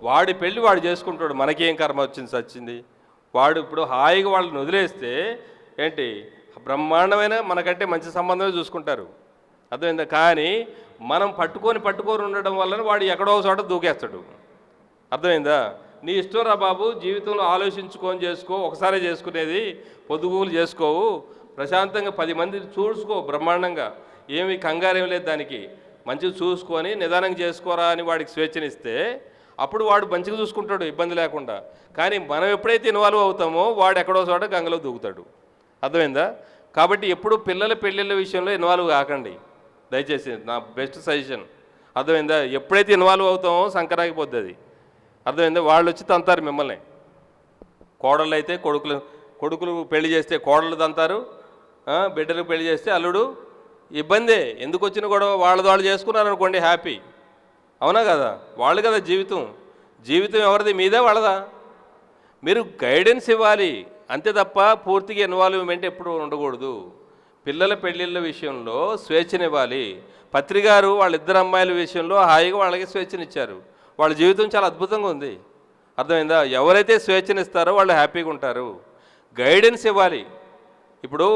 వాడి పెళ్ళి వాడు చేసుకుంటాడు, మనకేం కర్మ వచ్చింది సచ్చింది. వాడు ఇప్పుడు హాయిగా వాళ్ళని వదిలేస్తే ఏంటి, బ్రహ్మాండమైన మనకంటే మంచి సంబంధమే చూసుకుంటారు, అర్థమైందా? కానీ మనం పట్టుకొని ఉండడం వలన వాడు ఎక్కడో చోట దూకేస్తాడు, అర్థమైందా? నీ ఇష్టం రా బాబు, జీవితంలో ఆలోచించుకొని చేసుకో, ఒకసారి చేసుకునేది, పొద్దుగూలు చేసుకోవు, ప్రశాంతంగా 10 మంది చూసుకో బ్రహ్మాండంగా, ఏమి కంగారేం లేదు దానికి, మంచిగా చూసుకొని నిదానంగా చేసుకోరా అని వాడికి స్వేచ్ఛనిస్తే అప్పుడు వాడు మంచిగా చూసుకుంటాడు ఇబ్బంది లేకుండా. కానీ మనం ఎప్పుడైతే ఇన్వాల్వ్ అవుతామో వాడు ఎక్కడో చోట గంగలో దూకుతాడు, అర్థమైందా? కాబట్టి ఎప్పుడు పిల్లల పెళ్ళిళ్ళ విషయంలో ఇన్వాల్వ్ కాకండి దయచేసి, నా బెస్ట్ సజెషన్, అర్థమైందా? ఎప్పుడైతే ఇన్వాల్వ్ అవుతామో సంకరాగిపోద్ది అది, అర్థమైందా? వాళ్ళు వచ్చి తంతారు మిమ్మల్ని. కోడళ్ళు అయితే కొడుకులు పెళ్లి చేస్తే కోడళ్ళు తంతారు, బిడ్డలకు పెళ్లి చేస్తే అల్లుడు. ఇబ్బందే, ఎందుకు వచ్చిన గొడవ? వాళ్ళు చేసుకున్నారు అనుకోండి హ్యాపీ, అవునా కదా? వాళ్ళు కదా జీవితం ఎవరిది, మీదే వాళ్ళదా? మీరు గైడెన్స్ ఇవ్వాలి అంతే తప్ప పూర్తిగా ఇన్వాల్వ్మెంట్ ఎప్పుడు ఉండకూడదు. పిల్లల పెళ్ళిళ్ళ విషయంలో స్వేచ్ఛనివ్వాలి. పత్రిగారు వాళ్ళిద్దరు అమ్మాయిల విషయంలో హాయిగా వాళ్ళకి స్వేచ్ఛనిచ్చారు, వాళ్ళ జీవితం చాలా అద్భుతంగా ఉంది, అర్థమైందా? ఎవరైతే స్వేచ్ఛనిస్తారో వాళ్ళు హ్యాపీగా ఉంటారు. గైడెన్స్ ఇవ్వాలి. ఇప్పుడు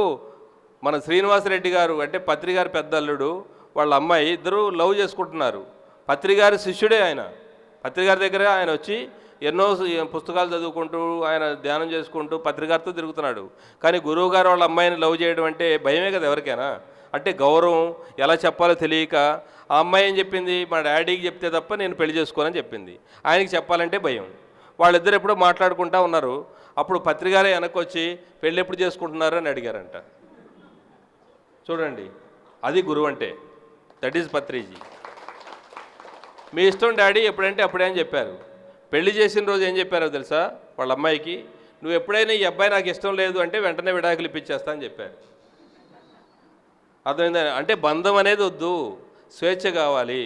మన శ్రీనివాసరెడ్డి గారు అంటే పత్రిగారు పెద్ద అల్లుడు, వాళ్ళ అమ్మాయి, ఇద్దరు లవ్ చేసుకుంటున్నారు. పత్రిగారి శిష్యుడే ఆయన, పత్రిగారి దగ్గర ఆయన వచ్చి ఎన్నో పుస్తకాలు చదువుకుంటూ ఆయన ధ్యానం చేసుకుంటూ పత్రిగారితో తిరుగుతున్నాడు. కానీ గురువుగారు వాళ్ళ అమ్మాయిని లవ్ చేయడం అంటే భయమే కదా ఎవరికైనా. అంటే గౌరవం ఎలా చెప్పాలో తెలియక ఆ అమ్మాయి ఏం చెప్పింది, మా డాడీకి చెప్తే తప్ప నేను పెళ్లి చేసుకోనని చెప్పింది. ఆయనకి చెప్పాలంటే భయం. వాళ్ళిద్దరు ఎప్పుడో మాట్లాడుకుంటూ ఉన్నారు. అప్పుడు పత్రిగారే వెనక్కి వచ్చి పెళ్ళి ఎప్పుడు చేసుకుంటున్నారు అని అడిగారంట. చూడండి, అది గురువు అంటే, దట్ ఈజ్ పత్రిజీ. మీ ఇష్టం డాడీ, ఎప్పుడంటే అప్పుడే అని చెప్పారు. పెళ్లి చేసిన రోజు ఏం చెప్పారో తెలుసా వాళ్ళ అమ్మాయికి? నువ్వు ఎప్పుడైనా ఈ అబ్బాయి నాకు ఇష్టం లేదు అంటే వెంటనే విడాకులు ఇప్పించేస్తా అని చెప్పారు, అర్థమైందా? అంటే బంధం అనేది వద్దు, స్వేచ్ఛ కావాలి,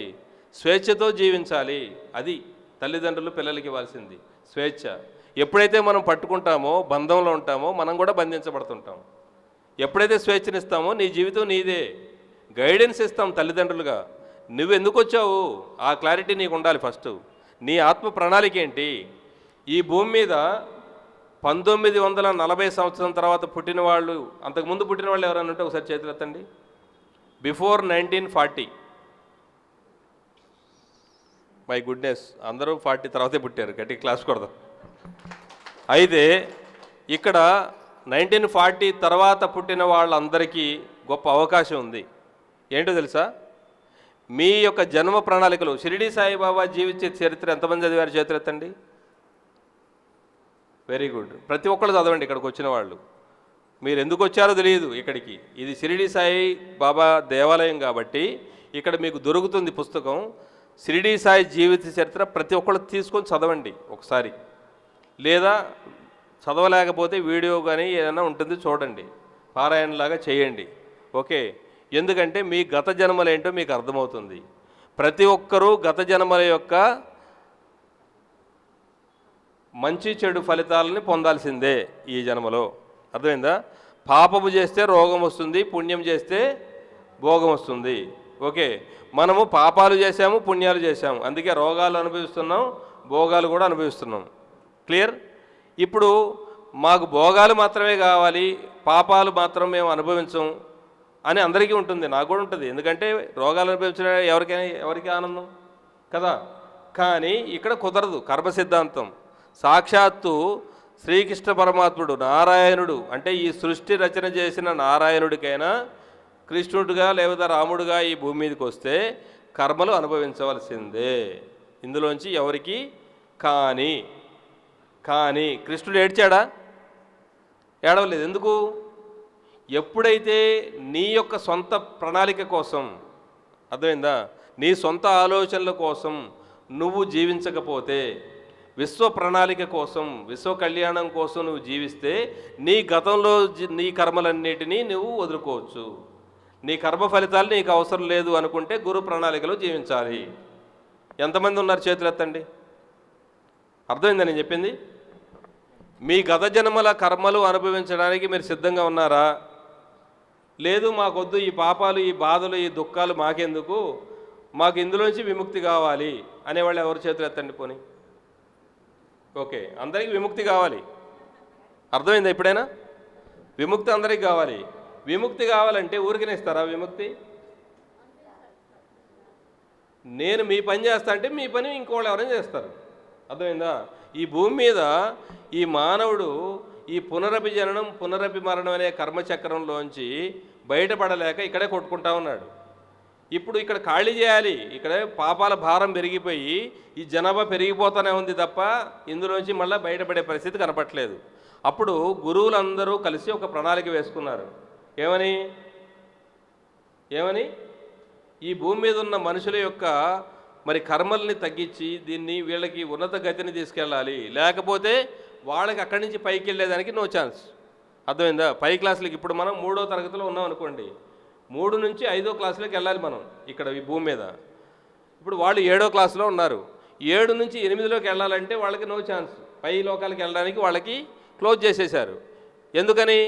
స్వేచ్ఛతో జీవించాలి. అది తల్లిదండ్రులు పిల్లలకి ఇవ్వాల్సింది, స్వేచ్ఛ. ఎప్పుడైతే మనం పట్టుకుంటామో, బంధంలో ఉంటామో, మనం కూడా బంధించబడుతుంటాం. ఎప్పుడైతే స్వేచ్ఛనిస్తామో నీ జీవితం నీదే. గైడెన్స్ ఇస్తాం తల్లిదండ్రులుగా. నువ్వు ఎందుకు వచ్చావు ఆ క్లారిటీ నీకు ఉండాలి ఫస్ట్. నీ ఆత్మ ప్రణాళిక ఏంటి? ఈ భూమి మీద 1940 సంవత్సరం తర్వాత పుట్టిన వాళ్ళు, అంతకుముందు పుట్టిన వాళ్ళు ఎవరైనా ఉంటే ఒకసారి చేతులు ఎత్తండి. బిఫోర్ 1940. మై గుడ్నెస్, అందరూ 40 తర్వాతే పుట్టారు, గట్టి క్లాస్ కొడదాం. అయితే ఇక్కడ 1940 తర్వాత పుట్టిన వాళ్ళందరికీ గొప్ప అవకాశం ఉంది. ఏంటో తెలుసా? మీ యొక్క జన్మ ప్రణాళికలు, షిరిడి సాయిబాబా జీవిత చరిత్ర ఎంతమంది చదివారు చేతులు ఎత్తండి. వెరీ గుడ్, ప్రతి ఒక్కళ్ళు చదవండి. ఇక్కడికి వచ్చిన వాళ్ళు మీరు ఎందుకు వచ్చారో తెలియదు ఇక్కడికి. ఇది షిరిడి సాయి బాబా దేవాలయం కాబట్టి ఇక్కడ మీకు దొరుకుతుంది పుస్తకం. షిరిడి సాయి జీవిత చరిత్ర ప్రతి ఒక్కళ్ళు తీసుకొని చదవండి ఒకసారి, లేదా చదవలేకపోతే వీడియో కానీ ఏదైనా ఉంటుంది చూడండి, పారాయణలాగా చేయండి, ఓకే? ఎందుకంటే మీ గత జన్మలేంటో మీకు అర్థమవుతుంది. ప్రతి ఒక్కరూ గత జన్మల యొక్క మంచి చెడు ఫలితాలని పొందాల్సిందే ఈ జన్మలో, అర్థమైందా? పాపము చేస్తే రోగం వస్తుంది, పుణ్యం చేస్తే భోగం వస్తుంది, ఓకే? మనము పాపాలు చేశాము, పుణ్యాలు చేశాము, అందుకే రోగాలు అనుభవిస్తున్నాం, భోగాలు కూడా అనుభవిస్తున్నాం. క్లియర్? ఇప్పుడు మాకు భోగాలు మాత్రమే కావాలి, పాపాలు మాత్రం మేము అనుభవించం అని అందరికీ ఉంటుంది, నాకు కూడా ఉంటుంది. ఎందుకంటే రోగాలు అనుభవించడం ఎవరికి ఆనందం కదా. కానీ ఇక్కడ కుదరదు, కర్మ సిద్ధాంతం. సాక్షాత్తు శ్రీకృష్ణ పరమాత్ముడు నారాయణుడు అంటే ఈ సృష్టి రచన చేసిన నారాయణుడికైనా కృష్ణుడిగా లేదా రాముడుగా ఈ భూమి మీదకి వస్తే కర్మలు అనుభవించవలసిందే. ఇందులోంచి ఎవరికి కానీ కృష్ణుడు ఏడ్చాడా? ఏడవలేదు. ఎందుకు? ఎప్పుడైతే నీ యొక్క సొంత ప్రణాళిక కోసం, అర్థమైందా, నీ సొంత ఆలోచనల కోసం నువ్వు జీవించకపోతే, విశ్వ ప్రణాళిక కోసం విశ్వ కళ్యాణం కోసం నువ్వు జీవిస్తే నీ గతంలో నీ కర్మలన్నిటినీ నువ్వు వదులుకోవచ్చు. నీ కర్మ ఫలితాలు నీకు అవసరం లేదు అనుకుంటే గురు ప్రణాళికలో జీవించాలి. ఎంతమంది ఉన్నారు? చేతులు ఎత్తండి. అర్థమైందా నేను చెప్పింది? మీ గత జన్మల కర్మలు అనుభవించడానికి మీరు సిద్ధంగా ఉన్నారా? లేదు, మాకొద్దు ఈ పాపాలు, ఈ బాధలు, ఈ దుఃఖాలు మాకెందుకు, మాకు ఇందులోంచి విముక్తి కావాలి అనేవాళ్ళు ఎవరు? చేతులు ఎత్తండి. పోనీ ఓకే, అందరికీ విముక్తి కావాలి. అర్థమైందా? ఎప్పుడైనా విముక్తి అందరికీ కావాలి. విముక్తి కావాలంటే ఊరికనే ఇస్తారా విముక్తి? నేను మీ పని చేస్తా అంటే మీ పని ఇంకోళ్ళు ఎవరైనా చేస్తారు. అర్థమైందా? ఈ భూమి మీద ఈ మానవుడు ఈ పునరపి జననం పునరపి మరణం అనే కర్మచక్రంలోంచి బయటపడలేక ఇక్కడే కొట్టుకుంటా ఉన్నాడు. ఇప్పుడు ఇక్కడ ఖాళీ చేయాలి. ఇక్కడ పాపాల భారం పెరిగిపోయి ఈ జనాభా పెరిగిపోతూనే ఉంది తప్ప ఇందులోంచి మళ్ళీ బయటపడే పరిస్థితి కనపట్లేదు. అప్పుడు గురువులందరూ కలిసి ఒక ప్రణాళిక వేసుకున్నారు. ఏమని ఈ భూమి మీద ఉన్న మనుషుల యొక్క మరి కర్మల్ని తగ్గించి దీన్ని వీళ్ళకి ఉన్నత గతిని తీసుకెళ్ళాలి, లేకపోతే వాళ్ళకి అక్కడి నుంచి పైకి వెళ్ళేదానికి నో ఛాన్స్. అర్థమైందా? పై క్లాసులకి ఇప్పుడు మనం 3వ తరగతిలో ఉన్నాం అనుకోండి, 3 నుంచి 5వ క్లాసులోకి వెళ్ళాలి మనం ఇక్కడ ఈ భూమి మీద. ఇప్పుడు వాళ్ళు 7వ క్లాసులో ఉన్నారు. 7 నుంచి 8లోకి వెళ్ళాలంటే వాళ్ళకి నో ఛాన్స్. పై లోకాలకి వెళ్ళడానికి వాళ్ళకి క్లోజ్ చేసేశారు. ఎందుకని?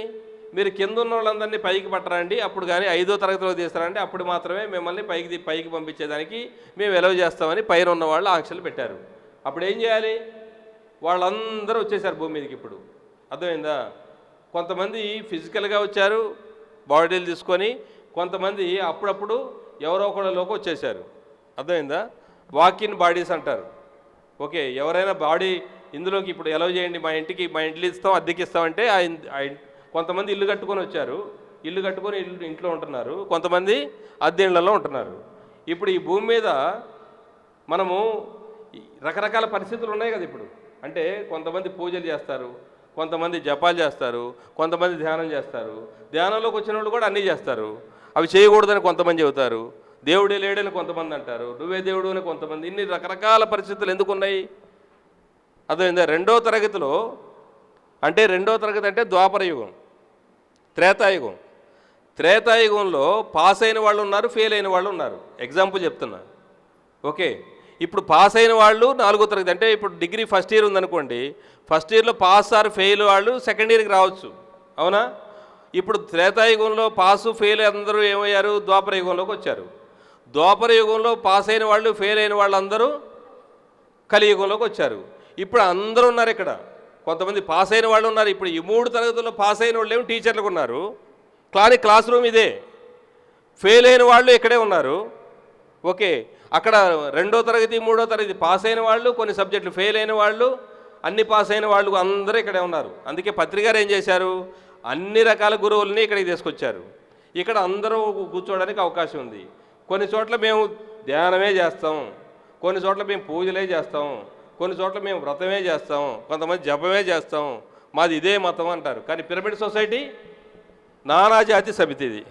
మీరు కింద ఉన్న వాళ్ళందరినీ పైకి పట్టరండి, అప్పుడు కానీ 5వ తరగతిలో తీస్తారండి, అప్పుడు మాత్రమే మిమ్మల్ని పైకి పంపించేదానికి మేము ఎలవ్ చేస్తామని పైన ఉన్న వాళ్ళు ఆంక్షలు పెట్టారు. అప్పుడు ఏం చేయాలి? వాళ్ళందరూ వచ్చేసారు భూమి మీదకి ఇప్పుడు. అర్థమైందా? కొంతమంది ఫిజికల్గా వచ్చారు బాడీలు తీసుకొని, కొంతమంది అప్పుడప్పుడు ఎవరో ఒకళ్ళలోకి వచ్చేసారు. అర్థమైందా? వాక్-ఇన్ బాడీస్ అంటారు. ఓకే, ఎవరైనా బాడీ ఇందులోకి ఇప్పుడు ఎలవ్ చేయండి, మా ఇంట్లో ఇస్తాం, అద్దెకి ఇస్తామంటే కొంతమంది ఇల్లు కట్టుకొని వచ్చారు, ఇల్లు కట్టుకొని ఇంట్లో ఉంటున్నారు, కొంతమంది అద్దె ఇళ్లలో ఉంటున్నారు. ఇప్పుడు ఈ భూమి మీద మనము రకరకాల పరిస్థితులు ఉన్నాయి కదా ఇప్పుడు. అంటే కొంతమంది పూజలు చేస్తారు, కొంతమంది జపాలు చేస్తారు, కొంతమంది ధ్యానం చేస్తారు. ధ్యానంలోకి వచ్చిన వాళ్ళు కూడా అన్నీ చేస్తారు. అవి చేయకూడదని కొంతమంది చెబుతారు. దేవుడే లేడని కొంతమంది అంటారు, నువ్వే దేవుడు అని కొంతమంది. ఇన్ని రకరకాల పరిస్థితులు ఎందుకు ఉన్నాయి? అర్థమైందా? 2వ తరగతిలో అంటే 2వ తరగతి అంటే ద్వాపర యుగం, త్రేతాయుగం. త్రేతాయుగంలో పాస్ అయిన వాళ్ళు ఉన్నారు, ఫెయిల్ అయిన వాళ్ళు ఉన్నారు. ఎగ్జాంపుల్ చెప్తున్నా. ఓకే, ఇప్పుడు పాస్ అయిన వాళ్ళు 4వ తరగతి అంటే ఇప్పుడు డిగ్రీ ఫస్ట్ ఇయర్ ఉందనుకోండి, ఫస్ట్ ఇయర్లో పాస్ ఆర్ ఫెయిల్ వాళ్ళు సెకండ్ ఇయర్కి రావచ్చు. అవునా? ఇప్పుడు త్రేతాయుగంలో పాసు ఫెయిల్ అందరూ ఏమయ్యారు? ద్వాపర యుగంలోకి వచ్చారు. ద్వాపర యుగంలో పాస్ అయిన వాళ్ళు ఫెయిల్ అయిన వాళ్ళందరూ కలియుగంలోకి వచ్చారు. ఇప్పుడు అందరూ ఉన్నారు ఇక్కడ. కొంతమంది పాస్ అయిన వాళ్ళు ఉన్నారు. ఇప్పుడు ఈ 3 తరగతుల్లో పాస్ అయిన వాళ్ళు ఏమో టీచర్లకు ఉన్నారు, కానీ క్లాస్ రూమ్ ఇదే. ఫెయిల్ అయిన వాళ్ళు ఇక్కడే ఉన్నారు. ఓకే, అక్కడ 2వ తరగతి 3వ తరగతి పాస్ అయిన వాళ్ళు, కొన్ని సబ్జెక్టులు ఫెయిల్ అయిన వాళ్ళు, అన్ని పాస్ అయిన వాళ్ళు అందరూ ఇక్కడే ఉన్నారు. అందుకే పత్రికారు ఏం చేశారు? అన్ని రకాల గురువుల్ని ఇక్కడికి తీసుకొచ్చారు. ఇక్కడ అందరూ కూర్చోవడానికి అవకాశం ఉంది. కొన్ని చోట్ల మేము ధ్యానమే చేస్తాం, కొన్ని చోట్ల మేము పూజలే చేస్తాం, కొన్ని చోట్ల మేము వ్రతమే చేస్తాం, కొంతమంది జపమే చేస్తాం, మాది ఇదే మతం అంటారు. కానీ పిరమిడ్ సొసైటీ నానాజాతి సమితి. ఇది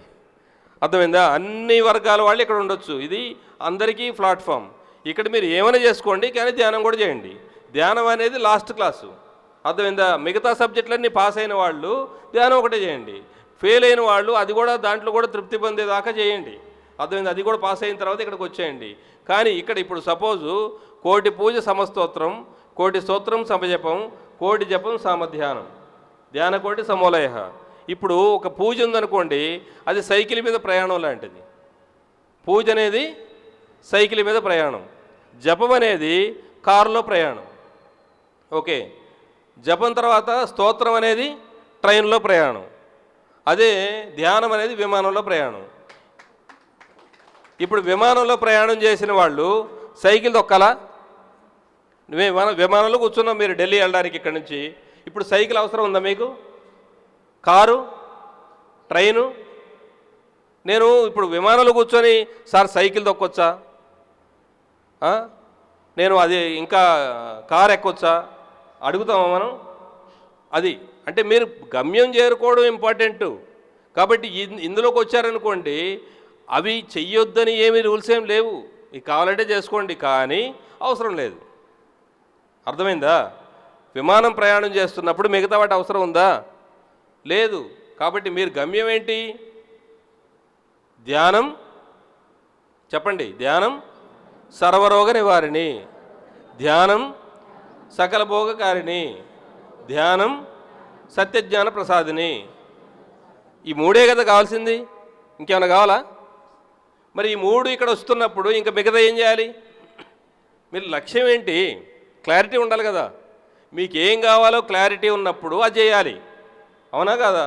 అర్థమైందా? అన్ని వర్గాల వాళ్ళు ఇక్కడ ఉండొచ్చు. ఇది అందరికీ ప్లాట్ఫామ్. ఇక్కడ మీరు ఏమైనా చేసుకోండి, కానీ ధ్యానం కూడా చేయండి. ధ్యానం అనేది లాస్ట్ క్లాసు. అర్థమైందా? మిగతా సబ్జెక్టులన్నీ పాస్ అయిన వాళ్ళు ధ్యానం ఒకటే చేయండి, ఫెయిల్ అయిన వాళ్ళు అది కూడా దాంట్లో కూడా తృప్తి పొందేదాకా చేయండి. అర్థమైంది? అది కూడా పాస్ అయిన తర్వాత ఇక్కడికి వచ్చేయండి. కానీ ఇక్కడ ఇప్పుడు సపోజు 1,000 పూజ సమస్తోత్రం, 1,000 స్తోత్రం సమజపం, 1,000 జపం సామధ్యానం, ధ్యానకోటి సమోలయ. ఇప్పుడు ఒక పూజ ఉందనుకోండి, అది సైకిల్ మీద ప్రయాణం లాంటిది. పూజ అనేది సైకిల్ మీద ప్రయాణం, జపం అనేది కారులో ప్రయాణం. ఓకే, జపం తర్వాత స్తోత్రం అనేది ట్రైన్లో ప్రయాణం, అదే ధ్యానం అనేది విమానంలో ప్రయాణం. ఇప్పుడు విమానంలో ప్రయాణం చేసిన వాళ్ళు సైకిల్ తొక్కాలా? విమానంలో కూర్చున్నాం మీరు ఢిల్లీ వెళ్ళడానికి ఇక్కడి నుంచి. ఇప్పుడు సైకిల్ అవసరం ఉందా మీకు? Car, train? నేను ఇప్పుడు విమానంలో కూర్చొని సార్ సైకిల్ తొక్కొచ్చా, నేను అది ఇంకా కారు ఎక్కొచ్చా అడుగుతామా మనం? అది అంటే మీరు గమ్యం చేరుకోవడం ఇంపార్టెంటు. కాబట్టి ఇందులోకి వచ్చారనుకోండి, అవి చెయ్యొద్దని ఏమీ రూల్స్ ఏం లేవు. మీకు కావాలంటే చేసుకోండి, కానీ అవసరం లేదు. అర్థమైందా? విమానం ప్రయాణం చేస్తున్నప్పుడు మిగతా వాటి అవసరం ఉందా? లేదు. కాబట్టి మీరు గమ్యం ఏంటి? ధ్యానం. చెప్పండి. ధ్యానం సర్వరోగ నివారిణి, ధ్యానం సకల భోగకారిణి, ధ్యానం సత్యజ్ఞాన ప్రసాదిని. ఈ మూడే కదా కావాల్సింది, ఇంకేమైనా కావాలా? మరి ఈ మూడు ఇక్కడ వస్తున్నప్పుడు ఇంకా మిగతా ఏం చేయాలి? మీరు లక్ష్యం ఏంటి? క్లారిటీ ఉండాలి కదా. మీకు ఏం కావాలో క్లారిటీ ఉన్నప్పుడు అది చేయాలి. అవునా కదా?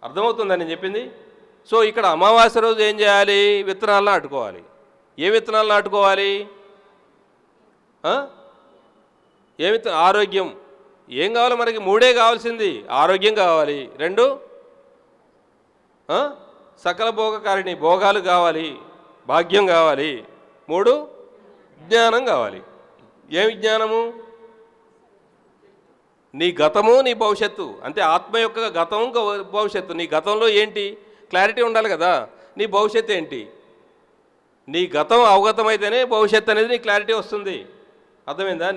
అర్థమవుతుందా నేను చెప్పింది? సో ఇక్కడ అమావాస్య రోజు ఏం చేయాలి? విత్తనాలను నాటుకోవాలి. ఏ విత్తనాలు నాటుకోవాలి? ఆరోగ్యం. ఏం కావాలి మనకి? మూడే కావాల్సింది. ఆరోగ్యం కావాలి, 2 సకల భోగకారిణి, భోగాలు కావాలి, భాగ్యం కావాలి, 3 జ్ఞానం కావాలి. ఏమి జ్ఞానము? నీ గతము నీ భవిష్యత్తు. అంటే ఆత్మ యొక్క గతం భవిష్యత్తు. నీ గతంలో ఏంటి క్లారిటీ ఉండాలి కదా. నీ భవిష్యత్తు ఏంటి? నీ గతం అవగతమైతేనే భవిష్యత్తు అనేది నీ క్లారిటీ వస్తుంది. అర్థమైందా?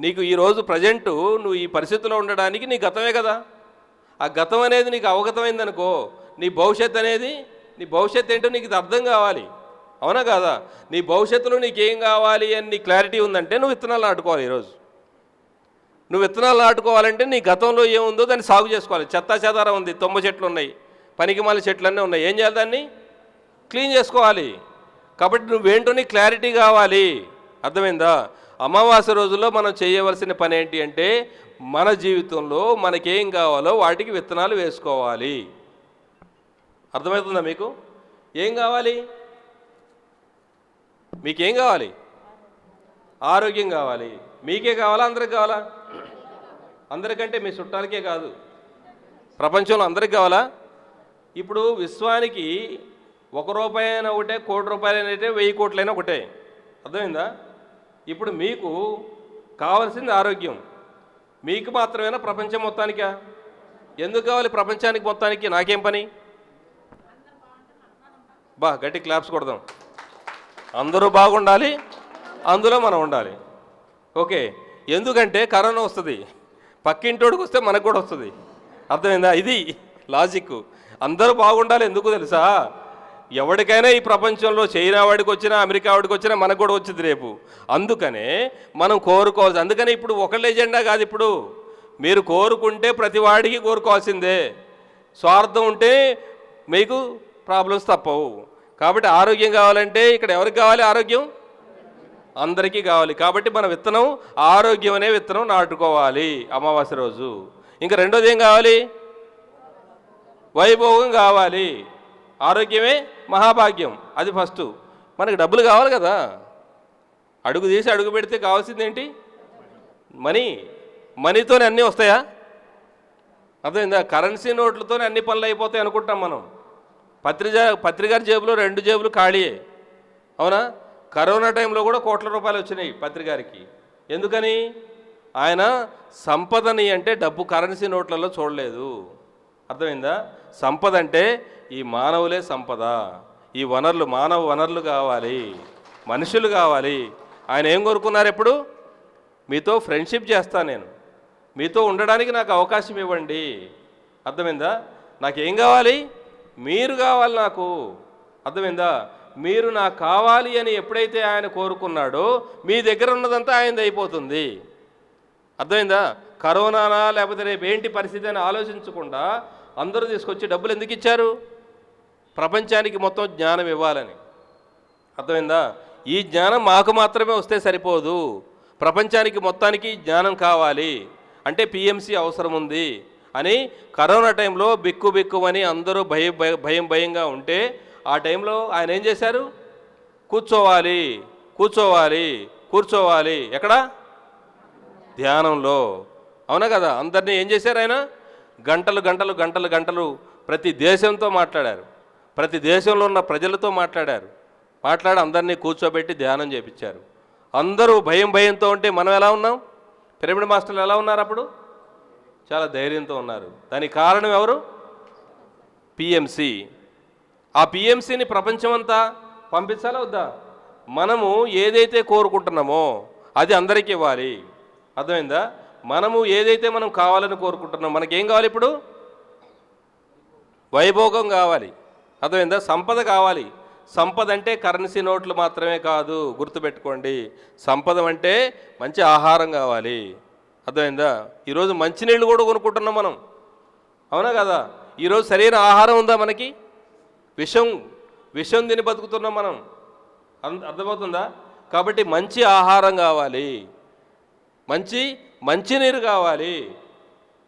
నీకు ఈరోజు ప్రజెంటు నువ్వు ఈ పరిస్థితిలో ఉండడానికి నీ గతమే కదా. ఆ గతం అనేది నీకు అవగతమైందనుకో, నీ భవిష్యత్తు ఏంటో నీకు ఇది అర్థం కావాలి. అవునా కాదా? నీ భవిష్యత్తులో నీకేం కావాలి అని నీ క్లారిటీ ఉందంటే నువ్వు విత్తనాలు నాటుకోవాలి. ఈరోజు నువ్వు విత్తనాలు నాటుకోవాలంటే నీ గతంలో ఏముందో దాన్ని సాగు చేసుకోవాలి. చెత్తా చెదారం ఉంది, తుమ్మ చెట్లు ఉన్నాయి, పనికిమాల చెట్లన్నీ ఉన్నాయి. ఏం చేయాలి? దాన్ని క్లీన్ చేసుకోవాలి. కాబట్టి నువ్వేంటో నీ క్లారిటీ కావాలి. అర్థమైందా? అమావాస్య రోజుల్లో మనం చేయవలసిన పని ఏంటి అంటే, మన జీవితంలో మనకేం కావాలో వాటికి విత్తనాలు వేసుకోవాలి. అర్థమవుతుందా మీకు? ఏం కావాలి? మీకేం కావాలి? ఆరోగ్యం కావాలి. మీకే కావాలా? అందరికి కావాలా? అందరికంటే మీ చుట్టాలకే కాదు, ప్రపంచంలో అందరికి కావాలా? ఇప్పుడు విశ్వానికి 1 రూపాయి అయినా ఒకటే, 1 కోటి రూపాయలైనా ఒకటే, 1000 కోట్లైనా ఒకటే. అర్థమైందా? ఇప్పుడు మీకు కావాల్సింది ఆరోగ్యం. మీకు మాత్రమేనా? ప్రపంచం మొత్తానికా? ఎందుకు కావాలి ప్రపంచానికి మొత్తానికి? నాకేం పని? గట్టి క్లాప్స్ కొడదాం. అందరూ బాగుండాలి, అందులో మనం ఉండాలి. ఓకే. ఎందుకంటే కరోనా వస్తుంది, పక్కింటోడికి వస్తే మనకు కూడా వస్తుంది. అర్థమైందా? ఇది లాజిక్. అందరూ బాగుండాలి. ఎందుకు తెలుసా? ఎవరికైనా ఈ ప్రపంచంలో చైనా వాడికి వచ్చినా, అమెరికా వాడికి వచ్చినా మనకు కూడా వచ్చింది రేపు. అందుకనే మనం కోరుకోవాల్సి. అందుకని ఇప్పుడు ఒకళ్ళ ఎజెండా కాదు. ఇప్పుడు మీరు కోరుకుంటే ప్రతి వాడికి కోరుకోవాల్సిందే. స్వార్థం ఉంటే మీకు ప్రాబ్లమ్స్ తప్పవు. కాబట్టి ఆరోగ్యం కావాలంటే ఇక్కడ ఎవరికి కావాలి? ఆరోగ్యం అందరికీ కావాలి. కాబట్టి మన విత్తనం ఆరోగ్యం అనే విత్తనం నాటుకోవాలి అమావాస్య రోజు. ఇంకా రెండోది ఏం కావాలి? వైభోగం కావాలి. ఆరోగ్యమే మహాభాగ్యం. అది ఫస్ట్. మనకి డబ్బులు కావాలి కదా. అడుగు తీసి అడుగు పెడితే కావాల్సింది ఏంటి? మనీతోనే అన్నీ వస్తాయా? అర్థమైందా? కరెన్సీ నోట్లతోనే అన్ని పనులు అయిపోతాయి అనుకుంటాం మనం. పత్రికారి జేబులో 2 జేబులు ఖాళీయే. అవునా? కరోనా టైంలో కూడా కోట్ల రూపాయలు వచ్చినాయి పత్రికారికి. ఎందుకని? ఆయన సంపదని అంటే డబ్బు కరెన్సీ నోట్లలో చూడలేదు. అర్థమైందా? సంపద అంటే ఈ మానవులే సంపద. ఈ మానవ వనరులు కావాలి, మనుషులు కావాలి. ఆయన ఏం కోరుకున్నారు? ఎప్పుడు మీతో ఫ్రెండ్షిప్ చేస్తాను, నేను మీతో ఉండడానికి నాకు అవకాశం ఇవ్వండి. అర్థమైందా? నాకేం కావాలి? మీరు కావాలి నాకు. అర్థమైందా? మీరు నాకు కావాలి అని ఎప్పుడైతే ఆయన కోరుకున్నాడో మీ దగ్గర ఉన్నదంతా ఆయనది అయిపోతుంది. అర్థమైందా? కరోనానా లేకపోతే రేపు ఏంటి పరిస్థితి అని ఆలోచించకుండా అందరూ తీసుకొచ్చి డబ్బులు ఎందుకు ఇచ్చారు? ప్రపంచానికి మొత్తం జ్ఞానం ఇవ్వాలని. అర్థమైందా? ఈ జ్ఞానం మాకు మాత్రమే వస్తే సరిపోదు, ప్రపంచానికి మొత్తానికి జ్ఞానం కావాలి. అంటే పిఎంసి అవసరం ఉంది అని కరోనా టైంలో బిక్కుమని అందరూ భయంగా ఉంటే ఆ టైంలో ఆయన ఏం చేశారు? కూర్చోవాలి కూర్చోవాలి. ఎక్కడ? ధ్యానంలో. అవునా కదా? అందరినీ ఏం చేశారు ఆయన? గంటలు గంటలు గంటలు గంటలు ప్రతి దేశంతో మాట్లాడారు, ప్రతి దేశంలో ఉన్న ప్రజలతో మాట్లాడారు. మాట్లాడి అందరినీ కూర్చోబెట్టి ధ్యానం చేపించారు. అందరూ భయంతో ఉంటే మనం ఎలా ఉన్నాం? పిరమిడ్ మాస్టర్లు ఎలా ఉన్నారు అప్పుడు? చాలా ధైర్యంతో ఉన్నారు. దానికి కారణం ఎవరు? పిఎంసి. ఆ పిఎంసిని ప్రపంచమంతా పంపించాలా వద్దా? మనము ఏదైతే కోరుకుంటున్నామో అది అందరికీ ఇవ్వాలి. అర్థమైందా? మనము ఏదైతే మనం కావాలని కోరుకుంటున్నాం, మనకేం కావాలి ఇప్పుడు? వైభోగం కావాలి. అర్థమైందా? సంపద కావాలి. సంపద అంటే కరెన్సీ నోట్లు మాత్రమే కాదు, గుర్తుపెట్టుకోండి. సంపద అంటే మంచి ఆహారం కావాలి. అర్థమైందా? ఈరోజు మంచినీళ్ళు కూడా కొనుక్కుంటున్నాం మనం, అవునా కదా? ఈరోజు సరైన ఆహారం ఉందా మనకి? విషం తిని బతుకుతున్నాం మనం. అర్థమవుతుందా? కాబట్టి మంచి ఆహారం కావాలి, మంచినీరు కావాలి.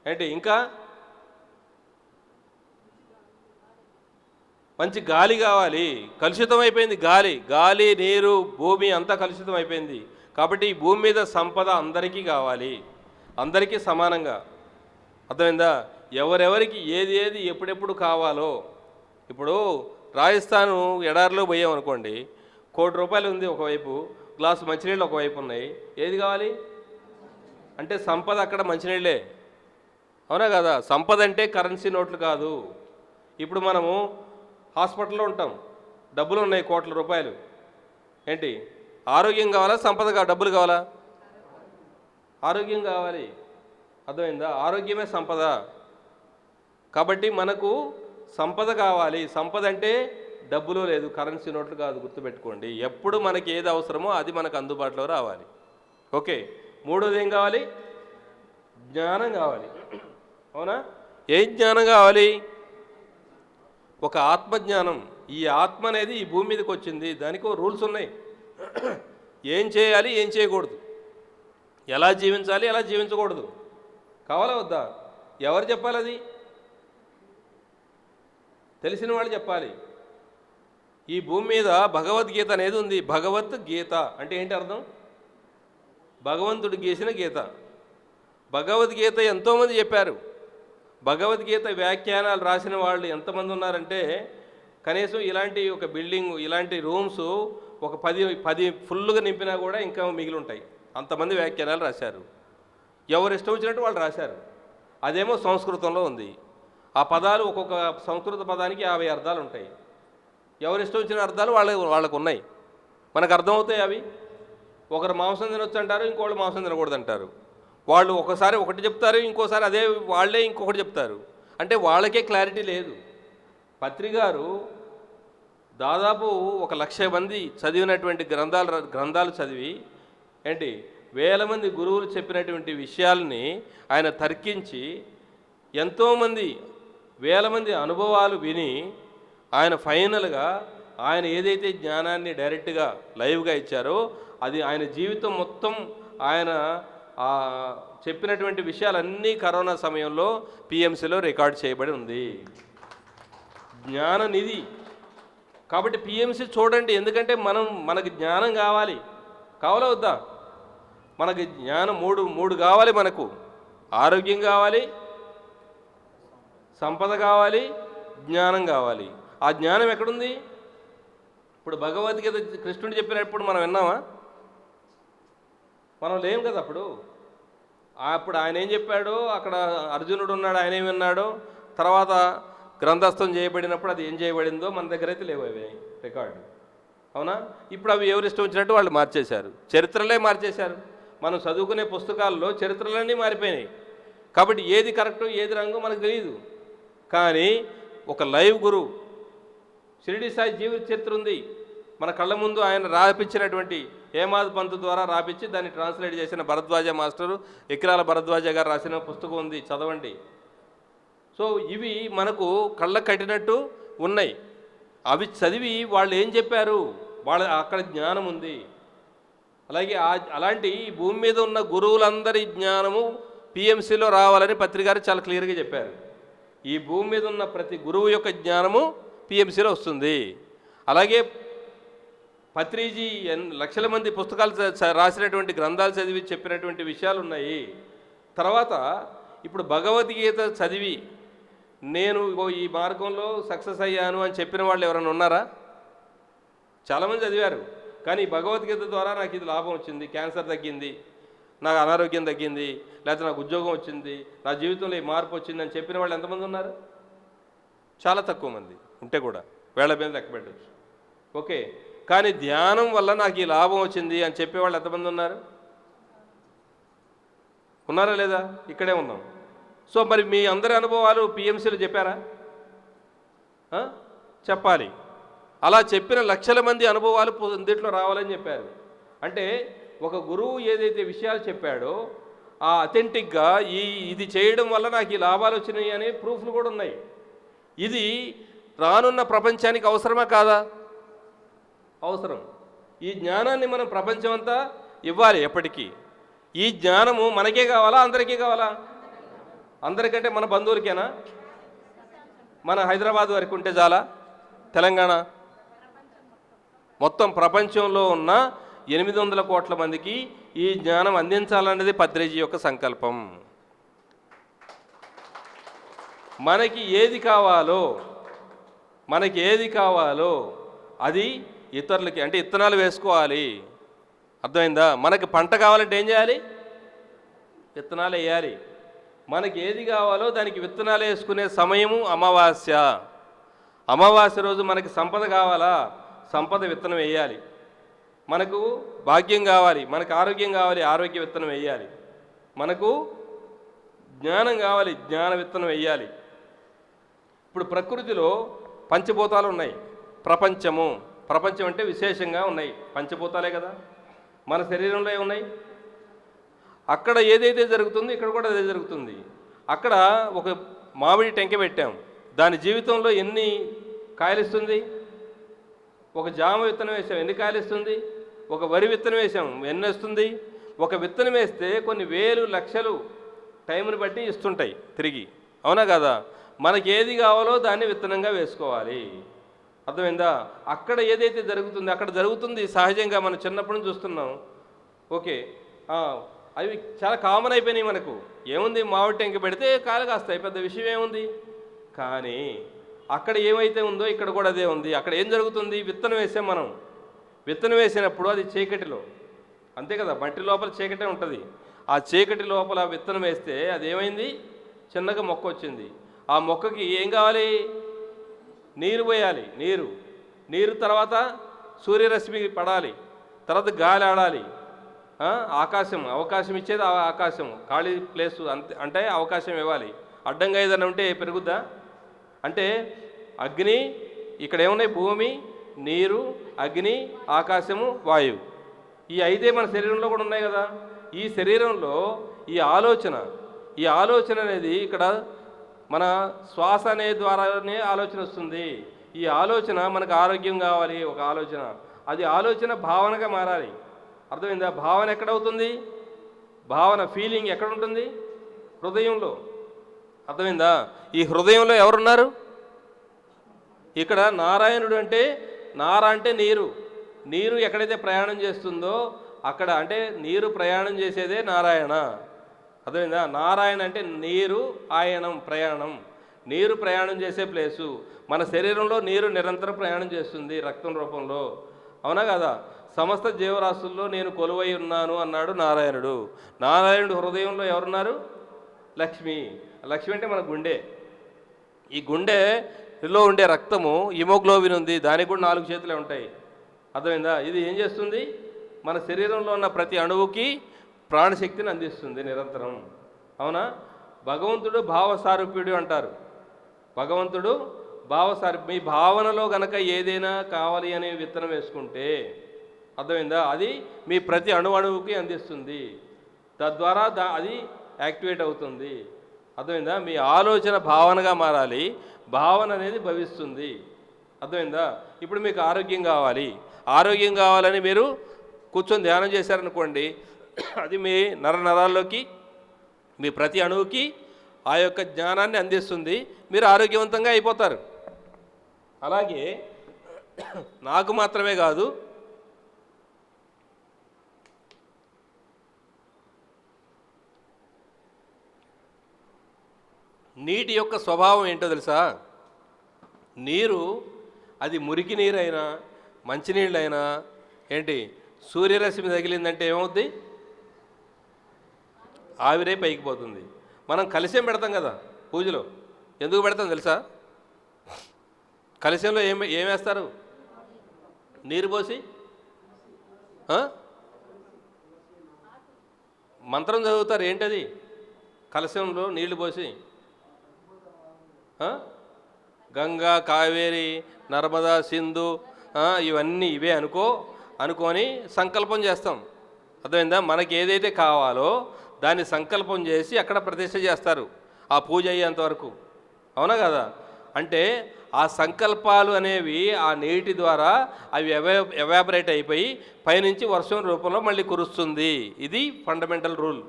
ఏంటి ఇంకా? మంచి గాలి కావాలి. కలుషితం అయిపోయింది గాలి, నీరు, భూమి అంతా కలుషితం అయిపోయింది. కాబట్టి ఈ భూమి మీద సంపద అందరికీ కావాలి, అందరికీ సమానంగా. అర్థమైందా? ఎవరెవరికి ఏది ఎప్పుడెప్పుడు కావాలో. ఇప్పుడు రాజస్థాను ఎడారిలో పోయామనుకోండి, ₹1,00,00,000 ఉంది ఒకవైపు, గ్లాసు మంచినీళ్ళు ఒకవైపు ఉన్నాయి. ఏది కావాలి అంటే సంపద అక్కడ మంచినీళ్ళే, అవునా కదా? సంపద అంటే కరెన్సీ నోట్లు కాదు. ఇప్పుడు మనము హాస్పిటల్లో ఉంటాం, డబ్బులు ఉన్నాయి ₹1,00,00,000. ఏంటి? ఆరోగ్యం కావాలా? సంపద డబ్బులు కావాలా? ఆరోగ్యం కావాలి. అర్థమైందా? ఆరోగ్యమే సంపద. కాబట్టి మనకు సంపద కావాలి. సంపద అంటే డబ్బులు లేదు, కరెన్సీ నోట్లు కాదు, గుర్తుపెట్టుకోండి. ఎప్పుడు మనకి ఏది అవసరమో అది మనకు అందుబాటులో రావాలి. ఓకే. మూడోది ఏం కావాలి? జ్ఞానం కావాలి. అవునా? ఏం జ్ఞానం కావాలి? ఒక ఆత్మజ్ఞానం. ఈ ఆత్మ అనేది ఈ భూమి మీదకి వచ్చింది, దానికి రూల్స్ ఉన్నాయి. ఏం చేయాలి, ఏం చేయకూడదు, ఎలా జీవించాలి, ఎలా జీవించకూడదు. కావాలా వద్దా? ఎవరు చెప్పాలి? అది తెలిసిన వాళ్ళు చెప్పాలి. ఈ భూమి మీద భగవద్గీత అనేది ఉంది. భగవద్గీత అంటే ఏంటి అర్థం? భగవంతుడు గీసిన గీత. భగవద్గీత ఎంతోమంది చెప్పారు. భగవద్గీత వ్యాఖ్యానాలు రాసిన వాళ్ళు ఎంతమంది ఉన్నారంటే, కనీసం ఇలాంటి ఒక బిల్డింగ్, ఇలాంటి రూమ్స్ ఒక 10 ఫుల్గా నింపినా కూడా ఇంకా మిగిలి ఉంటాయి. అంతమంది వ్యాఖ్యానాలు రాశారు. ఎవరు ఇష్టం వచ్చినట్టు వాళ్ళు రాశారు. అదేమో సంస్కృతంలో ఉంది. ఆ పదాలు ఒక్కొక్క సంస్కృత పదానికి 50 అర్థాలు ఉంటాయి. ఎవరు ఇష్టం వచ్చిన అర్థాలు వాళ్ళకు ఉన్నాయి. మనకు అర్థమవుతాయి అవి. ఒకరు మాంసం తినొచ్చు అంటారు, ఇంకోళ్ళు మాంసం తినకూడదు అంటారు. వాళ్ళు ఒకసారి ఒకటి చెప్తారు, ఇంకోసారి అదే వాళ్ళే ఇంకొకటి చెప్తారు. అంటే వాళ్ళకే క్లారిటీ లేదు. పత్రిగారు దాదాపు 1,00,000 మంది చదివినటువంటి గ్రంథాలు చదివి, ఏంటి, వేల మంది గురువులు చెప్పినటువంటి విషయాల్ని ఆయన తర్కించి, ఎంతోమంది వేల మంది అనుభవాలు విని, ఆయన ఫైనల్గా ఆయన ఏదైతే జ్ఞానాన్ని డైరెక్ట్గా లైవ్గా ఇచ్చారో అది ఆయన జీవితం మొత్తం ఆయన చెప్పినటువంటి విషయాలన్నీ కరోనా సమయంలో పిఎంసిలో రికార్డ్ చేయబడి ఉంది. జ్ఞాన నిధి. కాబట్టి పిఎంసి చూడండి. ఎందుకంటే మనకి జ్ఞానం కావాలా వద్దా? మనకి జ్ఞానం మూడు కావాలి. మనకు ఆరోగ్యం కావాలి, సంపద కావాలి, జ్ఞానం కావాలి. ఆ జ్ఞానం ఎక్కడుంది? ఇప్పుడు భగవద్గీత కృష్ణుడు చెప్పినప్పుడు మనం విన్నామా? మనం లేం కదా. అప్పుడు ఆయన ఏం చెప్పాడో, అక్కడ అర్జునుడు ఉన్నాడు, ఆయన ఏమి విన్నాడో, తర్వాత గ్రంథస్థం చేయబడినప్పుడు అది ఏం చేయబడిందో మన దగ్గర అయితే లేవు అవి రికార్డు. అవునా? ఇప్పుడు అవి ఎవరు ఇష్టం వచ్చినట్టు వాళ్ళు మార్చేశారు, చరిత్రలే మార్చేశారు. మనం చదువుకునే పుస్తకాల్లో చరిత్రలన్నీ మారిపోయినాయి. కాబట్టి ఏది కరెక్టు ఏది రంగు మనకు తెలియదు. కానీ ఒక లైవ్ గురువు షిరిడి సాయి జీవిత చరిత్ర ఉంది మన కళ్ళ ముందు. ఆయన రాపించినటువంటి హేమాద్ పంత్ ద్వారా రాపించి దాన్ని ట్రాన్స్లేట్ చేసిన భరద్వాజ మాస్టరు, ఎక్రాల భరద్వాజ గారు రాసిన పుస్తకం ఉంది, చదవండి. సో ఇవి మనకు కళ్ళకు కట్టినట్టు ఉన్నాయి. అవి చదివి వాళ్ళు ఏం చెప్పారు, అక్కడ జ్ఞానం ఉంది. అలాగే అలాంటి భూమి మీద ఉన్న గురువులందరి జ్ఞానము పిఎంసిలో రావాలని పత్రికారు చాలా క్లియర్గా చెప్పారు. ఈ భూమి మీద ఉన్న ప్రతి గురువు యొక్క జ్ఞానము పిఎంసిలో వస్తుంది. అలాగే పత్రిజీ లక్షల మంది పుస్తకాలు రాసినటువంటి గ్రంథాలు చదివి చెప్పినటువంటి విషయాలు ఉన్నాయి. తర్వాత ఇప్పుడు భగవద్గీత చదివి నేను ఈ మార్గంలో సక్సెస్ అయ్యాను అని చెప్పిన వాళ్ళు ఎవరైనా ఉన్నారా? చాలామంది చదివారు, కానీ భగవద్గీత ద్వారా నాకు ఇది లాభం వచ్చింది, క్యాన్సర్ తగ్గింది, నాకు అనారోగ్యం తగ్గింది, లేకపోతే నాకు ఉద్యోగం వచ్చింది, నా జీవితంలో ఈ మార్పు వచ్చింది అని చెప్పిన వాళ్ళు ఎంతమంది ఉన్నారు? చాలా తక్కువ మంది, ఉంటే కూడా వేళ మీద లెక్క పెట్టచ్చు. ఓకే, కానీ ధ్యానం వల్ల నాకు ఈ లాభం వచ్చింది అని చెప్పేవాళ్ళు ఎంతమంది ఉన్నారు? ఉన్నారా లేదా? ఇక్కడే ఉన్నాం. సో మరి మీ అందరి అనుభవాలు పిఎంసీలు చెప్పారా? చెప్పాలి. అలా చెప్పిన లక్షల మంది అనుభవాలు దీంట్లో రావాలని చెప్పారు. అంటే ఒక గురువు ఏదైతే విషయాలు చెప్పాడో ఆ అథెంటిక్గా ఇది చేయడం వల్ల నాకు ఈ లాభాలు వచ్చినాయి అనే ప్రూఫ్లు కూడా ఉన్నాయి. ఇది రానున్న ప్రపంచానికి అవసరమా కాదా? అవసరం. ఈ జ్ఞానాన్ని మనం ప్రపంచం అంతా ఇవ్వాలి ఎప్పటికీ. ఈ జ్ఞానము మనకే కావాలా, అందరికీ కావాలా? అందరికంటే మన బంధువులకేనా? మన హైదరాబాద్ వరకు ఉంటే చాలా? తెలంగాణ మొత్తం ప్రపంచంలో ఉన్న 800 కోట్ల మందికి ఈ జ్ఞానం అందించాలన్నది పత్రిజీ యొక్క సంకల్పం. మనకి ఏది కావాలో అది ఇతరులకి, అంటే విత్తనాలు వేసుకోవాలి. అర్థమైందా? మనకి పంట కావాలంటే ఏం చేయాలి? విత్తనాలు వేయాలి. మనకి ఏది కావాలో దానికి విత్తనాలు వేసుకునే సమయము అమావాస్య. అమావాస్య రోజు మనకి సంపద కావాలా? సంపద విత్తనం వేయాలి. మనకు భాగ్యం కావాలి, మనకు ఆరోగ్యం కావాలి, ఆరోగ్య విత్తనం వేయాలి. మనకు జ్ఞానం కావాలి, జ్ఞాన విత్తనం వేయాలి. ఇప్పుడు ప్రకృతిలో పంచభూతాలు ఉన్నాయి. ప్రపంచం అంటే విశేషంగా ఉన్నాయి పంచభూతాలే కదా. మన శరీరంలో ఏమున్నాయి? అక్కడ ఏదైతే జరుగుతుందో ఇక్కడ కూడా అదే జరుగుతుంది. అక్కడ ఒక మామిడి టెంక పెట్టాం, దాని జీవితంలో ఎన్ని కాయలు ఇస్తుంది? ఒక జామ విత్తనం వేసాం, ఎన్ని కాయలు ఇస్తుంది? ఒక వరి విత్తనం వేసాం, ఎన్ని వస్తుంది? ఒక విత్తనం వేస్తే కొన్ని వేలు లక్షలు టైంని బట్టి ఇస్తుంటాయి తిరిగి, అవునా కదా? మనకి ఏది కావాలో దాన్ని విత్తనంగా వేసుకోవాలి. అర్థమైందా? అక్కడ ఏదైతే జరుగుతుంది అక్కడ జరుగుతుంది సహజంగా. మనం చిన్నప్పటి నుంచి చూస్తున్నాం. ఓకే, అవి చాలా కామన్ అయిపోయినాయి మనకు. ఏముంది, మామిడి టెంక పెడితే కాయలు కాస్తాయి, పెద్ద విషయం ఏముంది. కానీ అక్కడ ఏమైతే ఉందో ఇక్కడ కూడా అదే ఉంది. అక్కడ ఏం జరుగుతుంది? విత్తనం వేసాం మనం. విత్తనం వేసినప్పుడు అది చీకటిలో, అంతే కదా, మట్టి లోపల చీకటే ఉంటుంది. ఆ చీకటి లోపల విత్తనం వేస్తే అది ఏమైంది? చిన్నగా మొక్క వచ్చింది. ఆ మొక్కకి ఏం కావాలి? నీరు పోయాలి. నీరు తర్వాత సూర్యరశ్మి పడాలి, తర్వాత గాలి ఆడాలి, అవకాశం ఇచ్చేది ఆకాశం, ఖాళీ ప్లేసు అంటే అవకాశం ఇవ్వాలి. అడ్డంగా ఏదైనా ఉంటే పెరుగుద్దా? అంటే అగ్ని, ఇక్కడ ఏమున్నాయి? భూమి, నీరు, అగ్ని, ఆకాశము, వాయువు. ఈ 5 మన శరీరంలో కూడా ఉన్నాయి కదా. ఈ శరీరంలో ఈ ఆలోచన అనేది ఇక్కడ మన శ్వాస అనే ద్వారానే ఆలోచన వస్తుంది. ఈ ఆలోచన మనకు ఆరోగ్యం కావాలి, ఒక ఆలోచన. అది ఆలోచన భావనగా మారాలి. అర్థమైందా? భావన ఎక్కడవుతుంది? భావన, ఫీలింగ్ ఎక్కడ ఉంటుంది? హృదయంలో. అర్థమైందా? ఈ హృదయంలో ఎవరున్నారు? ఇక్కడ నారాయణుడు అంటే, అంటే నీరు ఎక్కడైతే ప్రయాణం చేస్తుందో అక్కడ, అంటే నీరు ప్రయాణం చేసేదే నారాయణ. అర్థమైందా? నారాయణ అంటే నీరు, ఆయనం, ప్రయాణం. నీరు ప్రయాణం చేసే ప్లేసు. మన శరీరంలో నీరు నిరంతరం ప్రయాణం చేస్తుంది రక్తం రూపంలో, అవునా కదా? సమస్త జీవరాశుల్లో నేను కొలువై ఉన్నాను అన్నాడు నారాయణుడు. నారాయణుడు హృదయంలో ఎవరున్నారు? లక్ష్మి. లక్ష్మి అంటే మన గుండె. ఈ గుండెలో ఉండే రక్తము హిమోగ్లోబిన్ ఉంది, దానికి కూడా 4 చేతులే ఉంటాయి. అర్థమైందా? ఇది ఏం చేస్తుంది? మన శరీరంలో ఉన్న ప్రతి అణువుకి ప్రాణశక్తిని అందిస్తుంది నిరంతరం, అవునా? భగవంతుడు భావసారూప్యుడు అంటారు. భగవంతుడు మీ భావనలో గనక ఏదైనా కావాలి అనే విత్తనం వేసుకుంటే, అర్థమైందా, అది మీ ప్రతి అణువుకి అందిస్తుంది. తద్వారా అది యాక్టివేట్ అవుతుంది. అర్థమైందా? మీ ఆలోచన భావనగా మారాలి, భావన అనేది భవిస్తుంది. అర్థమైందా? ఇప్పుడు మీకు ఆరోగ్యం కావాలని మీరు కూర్చొని ధ్యానం చేశారనుకోండి, అది మీ నరాల్లోకి, మీ ప్రతి అణువుకి ఆ యొక్క జ్ఞానాన్ని అందిస్తుంది. మీరు ఆరోగ్యవంతంగా అయిపోతారు. అలాగే నాకు మాత్రమే కాదు, నీటి యొక్క స్వభావం ఏంటో తెలుసా? నీరు అది మురికి నీరైనా మంచినీళ్ళైనా ఏంటి సూర్యరశ్మి తగిలిందంటే ఏమవుద్ది? ఆవిరే పైకి పోతుంది. మనం కలశం పెడతాం కదా పూజలో, ఎందుకు పెడతాం తెలుసా? కలశంలో ఏమేస్తారు? నీరు పోసి మంత్రం చదువుతారు. ఏంటది? కలశంలో నీళ్లు పోసి గంగా, కావేరి, నర్మదా, సింధు ఇవన్నీ ఇవే అనుకొని సంకల్పం చేస్తాం. అర్థమైందా? మనకి ఏదైతే కావాలో దాన్ని సంకల్పం చేసి అక్కడ ప్రతిష్ఠ చేస్తారు ఆ పూజ అయ్యేంతవరకు. అవునా కదా? అంటే ఆ సంకల్పాలు అనేవి ఆ నీటి ద్వారా అవి ఎవాపరేట్ అయిపోయి పైనుంచి వర్షం రూపంలో మళ్ళీ కురుస్తుంది. ఇది ఫండమెంటల్ రూల్.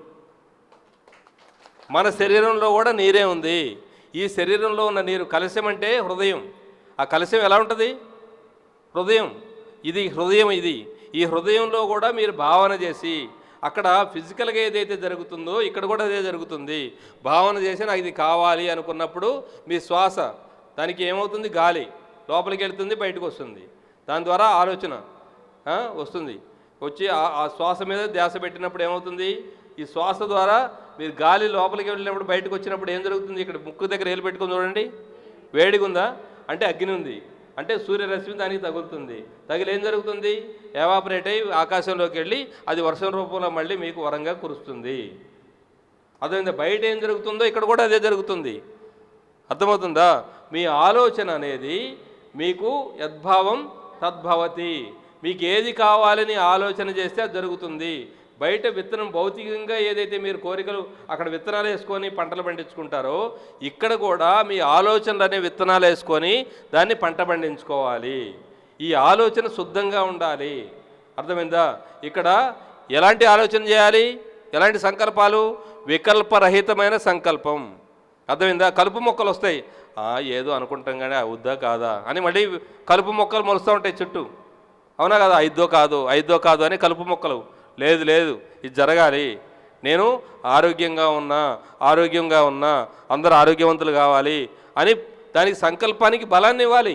మన శరీరంలో కూడా నీరే ఉంది. ఈ శరీరంలో ఉన్న నీరు, కలశం అంటే హృదయం. ఆ కలశం ఎలా ఉంటుంది? హృదయం. ఇది హృదయం. ఈ హృదయంలో కూడా మీరు భావన చేసి, అక్కడ ఫిజికల్గా ఏదైతే జరుగుతుందో ఇక్కడ కూడా అదే జరుగుతుంది. భావన చేసి నాకు ఇది కావాలి అనుకున్నప్పుడు మీ శ్వాస, దానికి ఏమవుతుంది? గాలి లోపలికి వెళ్తుంది, బయటకు వస్తుంది. దాని ద్వారా ఆలోచన వస్తుంది. వచ్చి ఆ శ్వాస మీద ధ్యాస పెట్టినప్పుడు ఏమవుతుంది? ఈ శ్వాస ద్వారా మీరు గాలి లోపలికి వెళ్ళినప్పుడు బయటకు వచ్చినప్పుడు ఏం జరుగుతుంది? ఇక్కడ ముక్కు దగ్గర ఏలు పెట్టుకుని చూడండి, వేడిగా ఉందా అంటే అగ్ని ఉంది, అంటే సూర్యరశ్మి దానికి తగులుతుంది. తగిలి ఏం జరుగుతుంది? ఎవాపరేట్ అయ్యి ఆకాశంలోకి వెళ్ళి అది వర్షం రూపంలో మళ్ళీ మీకు వరంగా కురుస్తుంది. అర్థమైందా? బయట ఏం జరుగుతుందో ఇక్కడ కూడా అదే జరుగుతుంది. అర్థమవుతుందా? మీ ఆలోచన అనేది మీకు యద్భావం తద్భవతి. మీకు ఏది కావాలని ఆలోచన చేస్తే అది జరుగుతుంది. బయట విత్తనం భౌతికంగా ఏదైతే మీరు కోరికలు అక్కడ విత్తనాలు వేసుకొని పంటలు పండించుకుంటారో, ఇక్కడ కూడా మీ ఆలోచనలు అనే విత్తనాలు వేసుకొని దాన్ని పంట పండించుకోవాలి. ఈ ఆలోచన శుద్ధంగా ఉండాలి. అర్థమైందా? ఇక్కడ ఎలాంటి ఆలోచన చేయాలి? ఎలాంటి సంకల్పాలు? వికల్పరహితమైన సంకల్పం. అర్థమైందా? కలుపు మొక్కలు వస్తాయి, ఏదో అనుకుంటాం కానీ అవుద్దా కాదా అని మళ్ళీ కలుపు మొక్కలు మొలుస్తూ ఉంటాయి చుట్టూ. అవునా కదా? అయిద్దో కాదు అని కలుపు మొక్కలు. లేదు ఇది జరగాలి, నేను ఆరోగ్యంగా ఉన్నా అందరూ ఆరోగ్యవంతులు కావాలి అని దానికి సంకల్పానికి బలాన్ని ఇవ్వాలి.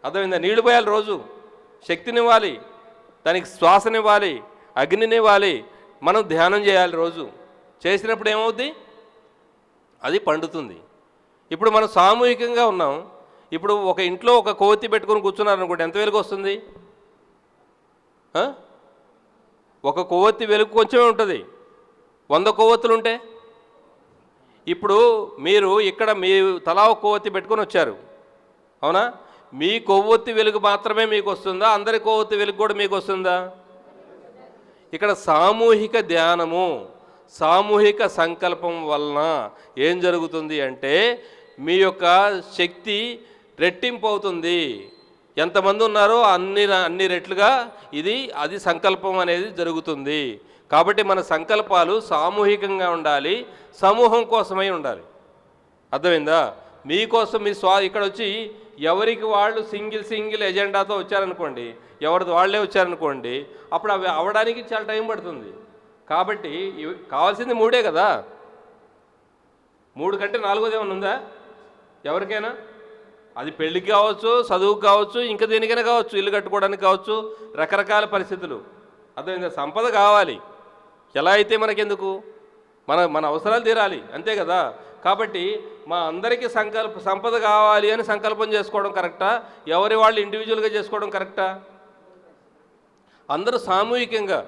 అర్థమైందా? నీళ్లు పోయాలి, రోజు శక్తినివ్వాలి, దానికి శ్వాసనివ్వాలి, అగ్నినివ్వాలి. మనం ధ్యానం చేయాలి రోజు. చేసినప్పుడు ఏమవుద్ది? అది పండుతుంది. ఇప్పుడు మనం సామూహికంగా ఉన్నాం. ఇప్పుడు ఒక ఇంట్లో ఒక కొవ్వొత్తి పెట్టుకొని కూర్చున్నారనుకోండి, ఎంత వెలుగు వస్తుంది? ఒక కొవ్వొత్తి వెలుగు కొంచెమే ఉంటుంది. 100 కొవ్వొత్తులు ఉంటే, ఇప్పుడు మీరు ఇక్కడ మీ తలా ఒక కొవ్వొత్తి పెట్టుకొని వచ్చారు. అవునా? మీ కొవ్వొత్తి వెలుగు మాత్రమే మీకు వస్తుందా? అందరి కొవ్వొత్తి వెలుగు కూడా మీకు వస్తుందా? ఇక్కడ సామూహిక ధ్యానము, సామూహిక సంకల్పం వలన ఏం జరుగుతుంది అంటే మీ యొక్క శక్తి రెట్టింపు అవుతుంది. ఎంతమంది ఉన్నారో అన్ని రెట్లుగా అది సంకల్పం అనేది జరుగుతుంది. కాబట్టి మన సంకల్పాలు సామూహికంగా ఉండాలి, సమూహం కోసమై ఉండాలి. అర్థమైందా? మీకోసం మీ ఇక్కడ వచ్చి ఎవరికి వాళ్ళు సింగిల్ ఎజెండాతో వచ్చారనుకోండి, ఎవరిది వాళ్ళే వచ్చారనుకోండి, అప్పుడు అవి అవ్వడానికి చాలా టైం పడుతుంది. కాబట్టి కావాల్సింది 3 కదా. 3 కంటే 4వది ఏమైనా ఉందా ఎవరికైనా? అది పెళ్ళికి కావచ్చు, చదువుకు కావచ్చు, ఇంకా దేనికైనా కావచ్చు, ఇల్లు కట్టుకోవడానికి కావచ్చు, రకరకాల పరిస్థితులు. అర్థమైందా? సంపద కావాలి. ఎలా అయితే మనకెందుకు? మన అవసరాలు తీరాలి, అంతే కదా. కాబట్టి మా అందరికీ సంపద కావాలి అని సంకల్పం చేసుకోవడం కరెక్టా? ఎవరి వాళ్ళు ఇండివిజువల్గా చేసుకోవడం కరెక్టా? అందరూ సామూహికంగా.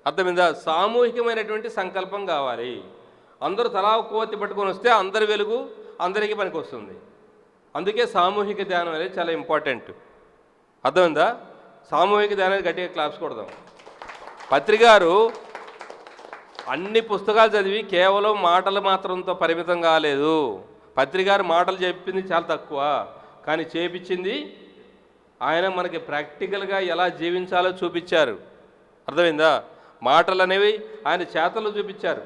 అర్థమైందా? సామూహికమైనటువంటి సంకల్పం కావాలి. అందరూ తలా కొవ్వొత్తి పట్టుకొని వస్తే అందరి వెలుగు అందరికీ పనికి వస్తుంది. అందుకే సామూహిక ధ్యానం అనేది చాలా ఇంపార్టెంట్. అర్థమైందా? సామూహిక ధ్యానాన్ని గట్టిగా క్లాప్స్ కొడదాం. పత్రికారు అన్ని పుస్తకాలు చదివి కేవలం మాటలు మాత్రంతో పరిమితం కాలేదు. పత్రికారు మాటలు చెప్పింది చాలా తక్కువ, కానీ చేపించింది ఆయన మనకి ప్రాక్టికల్గా ఎలా జీవించాలో చూపించారు. అర్థమైందా? మాటలు అనేవి ఆయన చేతలు చూపించారు.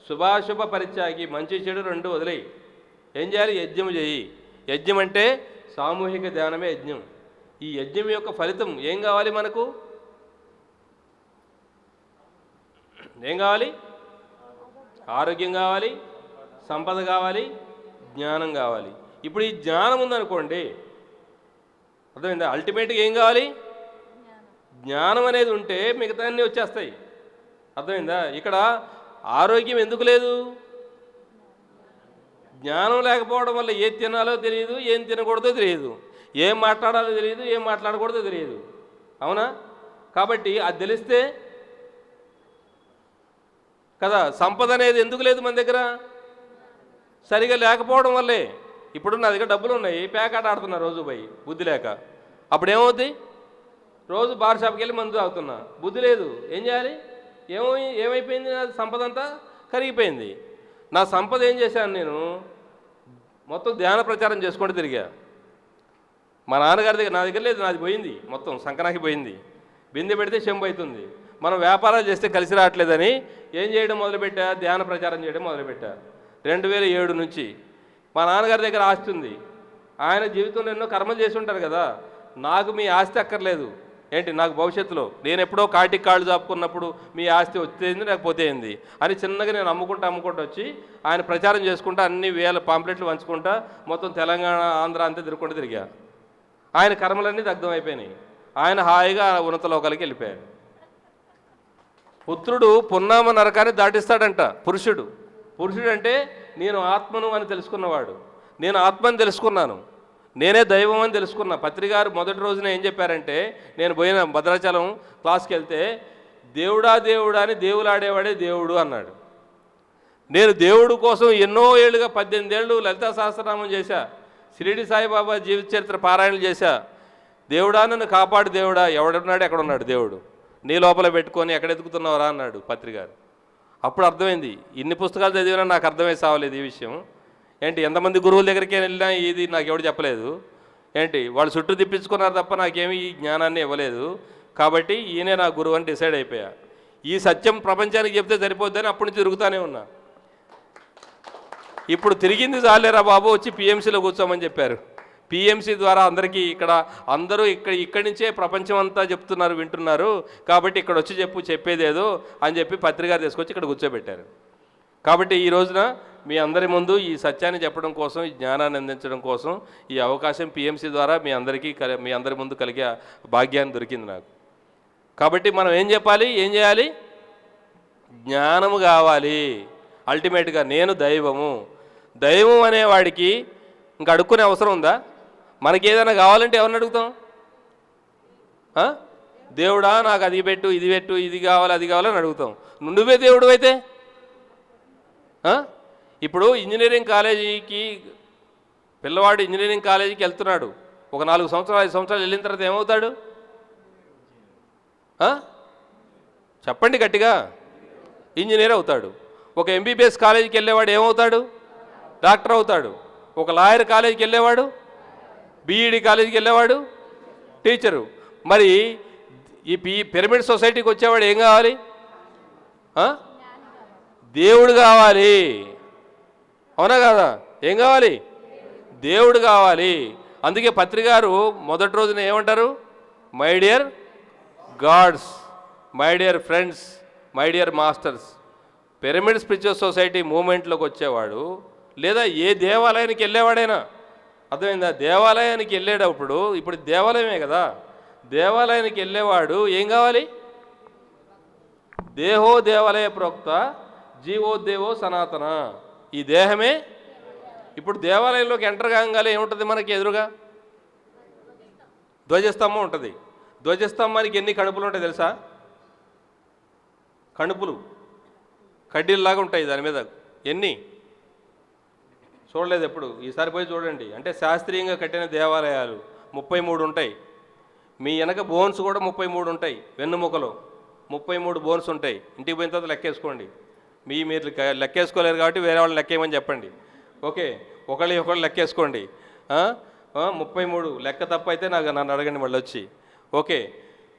శుభాశుభ పరిత్యాగి, మంచి చెడు 2 వదిలేయి. ఏం చేయాలి? యజ్ఞం చేయి. యజ్ఞం అంటే సామూహిక ధ్యానమే యజ్ఞం. ఈ యజ్ఞం యొక్క ఫలితం ఏం కావాలి? మనకు ఏం కావాలి? ఆరోగ్యం కావాలి, సంపద కావాలి, జ్ఞానం కావాలి. ఇప్పుడు ఈ జ్ఞానం ఉందనుకోండి, అర్థమైందా? అల్టిమేట్గా ఏం కావాలి? జ్ఞానం అనేది ఉంటే మిగతా అన్నీ వచ్చేస్తాయి. అర్థమైందా? ఇక్కడ ఆరోగ్యం ఎందుకు లేదు? జ్ఞానం లేకపోవడం వల్ల ఏది తినాలో తెలియదు, ఏం తినకూడదో తెలియదు, ఏం మాట్లాడాలో తెలియదు, ఏం మాట్లాడకూడదో తెలియదు. అవునా? కాబట్టి అది తెలిస్తే కదా. సంపద అనేది ఎందుకు లేదు మన దగ్గర? సరిగా లేకపోవడం వల్లే. ఇప్పుడు నా దగ్గర డబ్బులు ఉన్నాయి, పేకాట ఆడుతున్నా రోజు పోయి, బుద్ధి లేక. అప్పుడు ఏమవుద్ది? రోజు బార్ షాప్కి వెళ్ళి మందు తాగుతున్నా, బుద్ధి లేదు. ఏం చేయాలి? ఏమైపోయింది? నా సంపద అంతా కరిగిపోయింది. నా సంపద ఏం చేశాను నేను? మొత్తం ధ్యాన ప్రచారం చేసుకుంటూ తిరిగా. మా నాన్నగారి దగ్గర, నా దగ్గర లేదు, నాది పోయింది మొత్తం, సంకనాకి పోయింది. బిందె పెడితే చెంబు అవుతుంది. మనం వ్యాపారాలు చేస్తే కలిసి రావట్లేదని ఏం చేయడం మొదలుపెట్టా? ధ్యాన ప్రచారం చేయడం మొదలుపెట్టా. 2007 నుంచి. మా నాన్నగారి దగ్గర ఆస్తి ఉంది. ఆయన జీవితంలో ఎన్నో కర్మలు చేసి ఉంటారు కదా. నాకు మీ ఆస్తి అక్కర్లేదు. ఏంటి నాకు భవిష్యత్తులో నేను ఎప్పుడో కాటికి కాళ్ళు చాపుకున్నప్పుడు మీ ఆస్తి వచ్చేది లేకపోతే ఏంది అని చిన్నగా నేను అమ్ముకుంటూ వచ్చి ఆయన ప్రచారం చేసుకుంటా, అన్ని వేల పాంప్లెట్లు పంచుకుంటా, మొత్తం తెలంగాణ ఆంధ్ర అంతా తిరుగుకుంటూ తిరిగా. ఆయన కర్మలన్నీ దగ్ధం అయిపోయినాయి. ఆయన హాయిగా ఉన్నత లోకాలకి వెళ్ళిపోయారు. పుత్రుడు పున్నామ నరకాన్ని దాటిస్తాడంట. పురుషుడు అంటే నేను ఆత్మను అని తెలుసుకున్నవాడు. నేను ఆత్మని తెలుసుకున్నాను, నేనే దైవం అని తెలుసుకున్నా. పత్రికారు మొదటి రోజున ఏం చెప్పారంటే, నేను పోయిన భద్రాచలం క్లాస్కి వెళ్తే, దేవుడా దేవుడా అని దేవులాడేవాడే దేవుడు అన్నాడు. నేను దేవుడు కోసం ఎన్నో ఏళ్ళుగా 18 ఏళ్ళు లలితా సహస్రనామం చేశా, షిరిడి సాయిబాబా జీవిత చరిత్ర పారాయణలు చేశా. దేవుడా నన్ను కాపాడు దేవుడా, ఎవడున్నాడు ఎక్కడున్నాడు దేవుడు, నీ లోపల పెట్టుకొని ఎక్కడ ఎదుగుతున్నావురా అన్నాడు పత్రికారు. అప్పుడు అర్థమైంది. ఇన్ని పుస్తకాలు చదివినా నాకు అర్థమై సావలేదు ఈ విషయం. ఏంటి ఎంతమంది గురువుల దగ్గరికి వెళ్ళినా ఇది నాకు ఎవడు చెప్పలేదు. ఏంటి వాళ్ళు చుట్టూ తిప్పించుకున్నారు తప్ప నాకేమీ ఈ జ్ఞానాన్ని ఇవ్వలేదు. కాబట్టి ఈయనే నా గురువు అని డిసైడ్ అయిపోయా. ఈ సత్యం ప్రపంచానికి చెప్తే సరిపోద్దని అప్పటి నుంచి తిరుగుతూనే ఉన్నా. ఇప్పుడు తిరిగింది చాలేరా బాబు, వచ్చి పిఎంసీలో కూర్చోమని చెప్పారు. పిఎంసీ ద్వారా అందరికీ అందరూ ఇక్కడి నుంచే ప్రపంచం అంతా చెప్తున్నారు, వింటున్నారు. కాబట్టి ఇక్కడ వచ్చి చెప్పేదేదో అని చెప్పి పత్రిక తీసుకొచ్చి ఇక్కడ కూర్చోబెట్టారు. కాబట్టి ఈ రోజున మీ అందరి ముందు ఈ సత్యాన్ని చెప్పడం కోసం, ఈ జ్ఞానాన్ని అందించడం కోసం ఈ అవకాశం పిఎంసీ ద్వారా మీ అందరి ముందు కలిగే భాగ్యాన్ని దొరికింది నాకు. కాబట్టి మనం ఏం చెప్పాలి, ఏం చేయాలి? జ్ఞానము కావాలి. అల్టిమేట్గా నేను దైవం అనేవాడికి ఇంకా అడుక్కునే అవసరం ఉందా? మనకి ఏదైనా కావాలంటే ఎవరిని అడుగుతాం? దేవుడా నాకు అది పెట్టు, ఇది పెట్టు, ఇది కావాలి, అది కావాలని అడుగుతాం. నువ్వే దేవుడు అయితే ఇప్పుడు ఇంజనీరింగ్ కాలేజీకి పిల్లవాడు ఇంజనీరింగ్ కాలేజీకి వెళ్తున్నాడు. ఒక 4 సంవత్సరాలు 5 సంవత్సరాలు వెళ్ళిన తర్వాత ఏమవుతాడు? చెప్పండి గట్టిగా. ఇంజనీర్ అవుతాడు. ఒక ఎంబీబీఎస్ కాలేజీకి వెళ్ళేవాడు ఏమవుతాడు? డాక్టర్ అవుతాడు. ఒక లాయర్ కాలేజీకి వెళ్ళేవాడు, బీఈడి కాలేజీకి వెళ్ళేవాడు టీచరు. మరి ఈ పిరమిడ్ సొసైటీకి వచ్చేవాడు ఏం కావాలి? దేవుడు కావాలి. అవునా కాదా? ఏం కావాలి? దేవుడు కావాలి. అందుకే పత్రికారు మొదటి రోజున ఏమంటారు? My dear gods, my dear friends, my dear masters. Pyramid spiritual society మూమెంట్లోకి వచ్చేవాడు లేదా ఏ దేవాలయానికి వెళ్ళేవాడైనా, అర్థమైందా? దేవాలయానికి వెళ్ళేటప్పుడు ఇప్పుడు దేవాలయమే కదా, దేవాలయానికి వెళ్ళేవాడు ఏం కావాలి? దేహో దేవాలయ ప్రోక్త జీవోదేవో సనాతన. ఈ దేహమే. ఇప్పుడు దేవాలయంలోకి ఎంటర్ కాగానే ఏముంటుంది మనకి ఎదురుగా? ధ్వజస్తంభం ఉంటుంది. ధ్వజస్తంభానికి ఎన్ని కణుపులు ఉంటాయి తెలుసా? కణుపులు కడ్డీల్లాగా ఉంటాయి దాని మీద. ఎన్ని చూడలేదు ఎప్పుడు? ఈసారి పోయి చూడండి. అంటే శాస్త్రీయంగా కట్టిన దేవాలయాలు 33 ఉంటాయి. మీ వెనక బోన్స్ కూడా 33 ఉంటాయి. వెన్నుముకలో 33 బోన్స్ ఉంటాయి. ఇంటికి పోయిన తర్వాత లెక్కేసుకోండి. మీరు లెక్కేసుకోలేరు కాబట్టి వేరే వాళ్ళని లెక్కేయమని చెప్పండి. ఓకే, ఒకళ్ళు లెక్కేసుకోండి. 33 లెక్క తప్ప అయితే నన్ను అడగండి మళ్ళీ వచ్చి. ఓకే,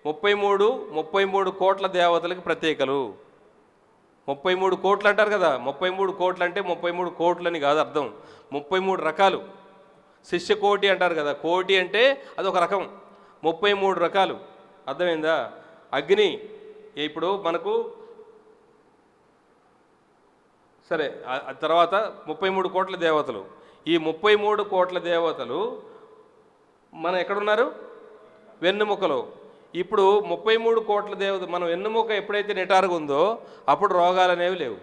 33 కోట్ల దేవతలకు ప్రత్యేకలు. 33 కోట్లు అంటారు కదా, 33 కోట్లు అంటే 33 కోట్లని కాదు అర్థం. 33 రకాలు. శిష్య కోటి అంటారు కదా, కోటి అంటే అదొక రకం. 33 రకాలు. అర్థమైందా? అగ్ని ఇప్పుడు మనకు సరే, తర్వాత 33 కోట్ల దేవతలు. ఈ 33 కోట్ల దేవతలు మనం ఎక్కడున్నారు? వెన్నెముకలో. ఇప్పుడు 33 కోట్ల దేవత మనం వెన్నెముక ఎప్పుడైతే నిటారుగా ఉందో అప్పుడు రోగాలు అనేవి లేవు.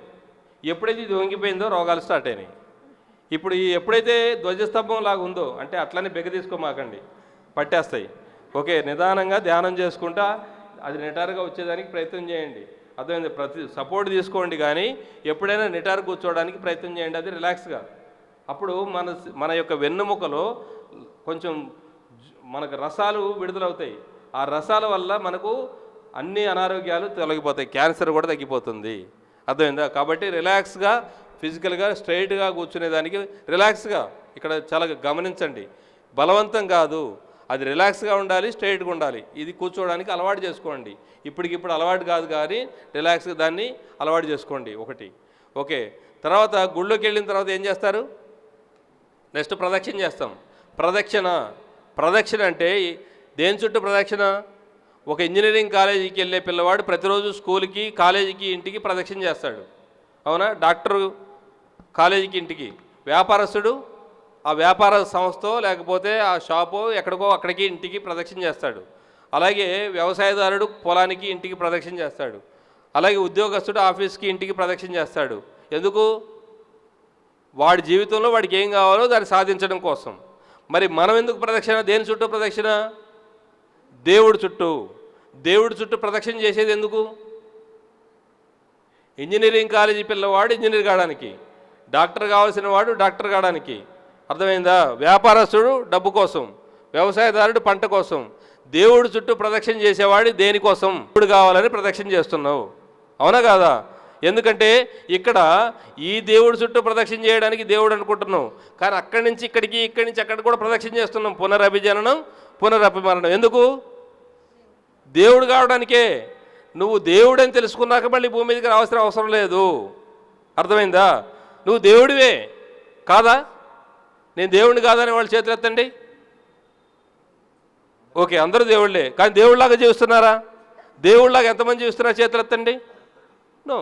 ఎప్పుడైతే ఇది వంగిపోయిందో రోగాలు స్టార్ట్ అయినాయి. ఇప్పుడు ఈ ఎప్పుడైతే ధ్వజస్తంభం లాగా ఉందో అంటే అట్లనే బెగ తీసుకోమాకండి, పట్టేస్తాయి. ఓకే, నిదానంగా ధ్యానం చేసుకుంటా అది నిటారుగా వచ్చేదానికి ప్రయత్నం చేయండి. అర్థమైంది? ప్రతి సపోర్ట్ తీసుకోండి, కానీ ఎప్పుడైనా నిటారు కూర్చోవడానికి ప్రయత్నం చేయండి, అది రిలాక్స్గా. అప్పుడు మన యొక్క వెన్నెముకలో కొంచెం మనకు రసాలు విడుదలవుతాయి. ఆ రసాల వల్ల మనకు అన్ని అనారోగ్యాలు తొలగిపోతాయి, క్యాన్సర్ కూడా తగ్గిపోతుంది. అర్థమైందా? కాబట్టి రిలాక్స్గా ఫిజికల్గా స్ట్రైట్గా కూర్చునేదానికి రిలాక్స్గా ఇక్కడ చాలా గమనించండి. బలవంతం కాదు, అది రిలాక్స్గా ఉండాలి, స్ట్రైట్గా ఉండాలి. ఇది కూర్చోవడానికి అలవాటు చేసుకోండి. ఇప్పటికిప్పుడు అలవాటు కాదు, కానీ రిలాక్స్గా దాన్ని అలవాటు చేసుకోండి. ఒకటి. ఓకే, తర్వాత గుళ్ళోకి వెళ్ళిన తర్వాత ఏం చేస్తారు? నెక్స్ట్ ప్రదక్షిణ చేస్తాం. ప్రదక్షిణ అంటే దేని చుట్టూ ప్రదక్షిణ? ఒక ఇంజనీరింగ్ కాలేజీకి వెళ్ళే పిల్లవాడు ప్రతిరోజు స్కూల్కి, కాలేజీకి, ఇంటికి ప్రదక్షిణ చేస్తాడు, అవునా? డాక్టరు కాలేజీకి, ఇంటికి. వ్యాపారస్తుడు ఆ వ్యాపార సంస్థ లేకపోతే ఆ షాపో ఎక్కడికో అక్కడికి ఇంటికి ప్రదక్షిణ చేస్తాడు. అలాగే వ్యవసాయదారుడు పొలానికి, ఇంటికి ప్రదక్షిణ చేస్తాడు. అలాగే ఉద్యోగస్తుడు ఆఫీస్కి, ఇంటికి ప్రదక్షిణ చేస్తాడు. ఎందుకు? వాడి జీవితంలో వాడికి ఏం కావాలో దాన్ని సాధించడం కోసం. మరి మనం ఎందుకు ప్రదక్షిణ? దేని చుట్టూ ప్రదక్షిణ? దేవుడి చుట్టూ. దేవుడి చుట్టూ ప్రదక్షిణ చేసేది ఎందుకు? ఇంజనీరింగ్ కాలేజీ పిల్లవాడు ఇంజనీర్ కావడానికి, డాక్టర్ కావాల్సిన వాడు డాక్టర్ కావడానికి. అర్థమైందా? వ్యాపారస్తుడు డబ్బు కోసం, వ్యవసాయదారుడు పంట కోసం. దేవుడి చుట్టూ ప్రదక్షిణ చేసేవాడు దేనికోసం? దేవుడు కావాలని ప్రదక్షిణ చేస్తున్నావు, అవునా కాదా? ఎందుకంటే ఇక్కడ ఈ దేవుడి చుట్టూ ప్రదక్షిణ చేయడానికి దేవుడు అనుకుంటున్నావు, కానీ అక్కడి నుంచి ఇక్కడికి, ఇక్కడి నుంచి అక్కడికి కూడా ప్రదక్షిణ చేస్తున్నాం. పునరభిజననం, పునరభిమరణం. ఎందుకు? దేవుడు కావడానికే. నువ్వు దేవుడని తెలుసుకున్నాక మళ్ళీ భూమి మీదకి రావాల్సిన అవసరం లేదు. అర్థమైందా? నువ్వు దేవుడివే కాదా? నేను దేవుడిని కాదని వాళ్ళు చేతులు ఎత్తండి. ఓకే, అందరూ దేవుళ్ళే, కానీ దేవుళ్ళలాగా జీవిస్తున్నారా? దేవుళ్ళలాగా ఎంతమంది జీవిస్తున్నారా? చేతులు ఎత్తండి. నో,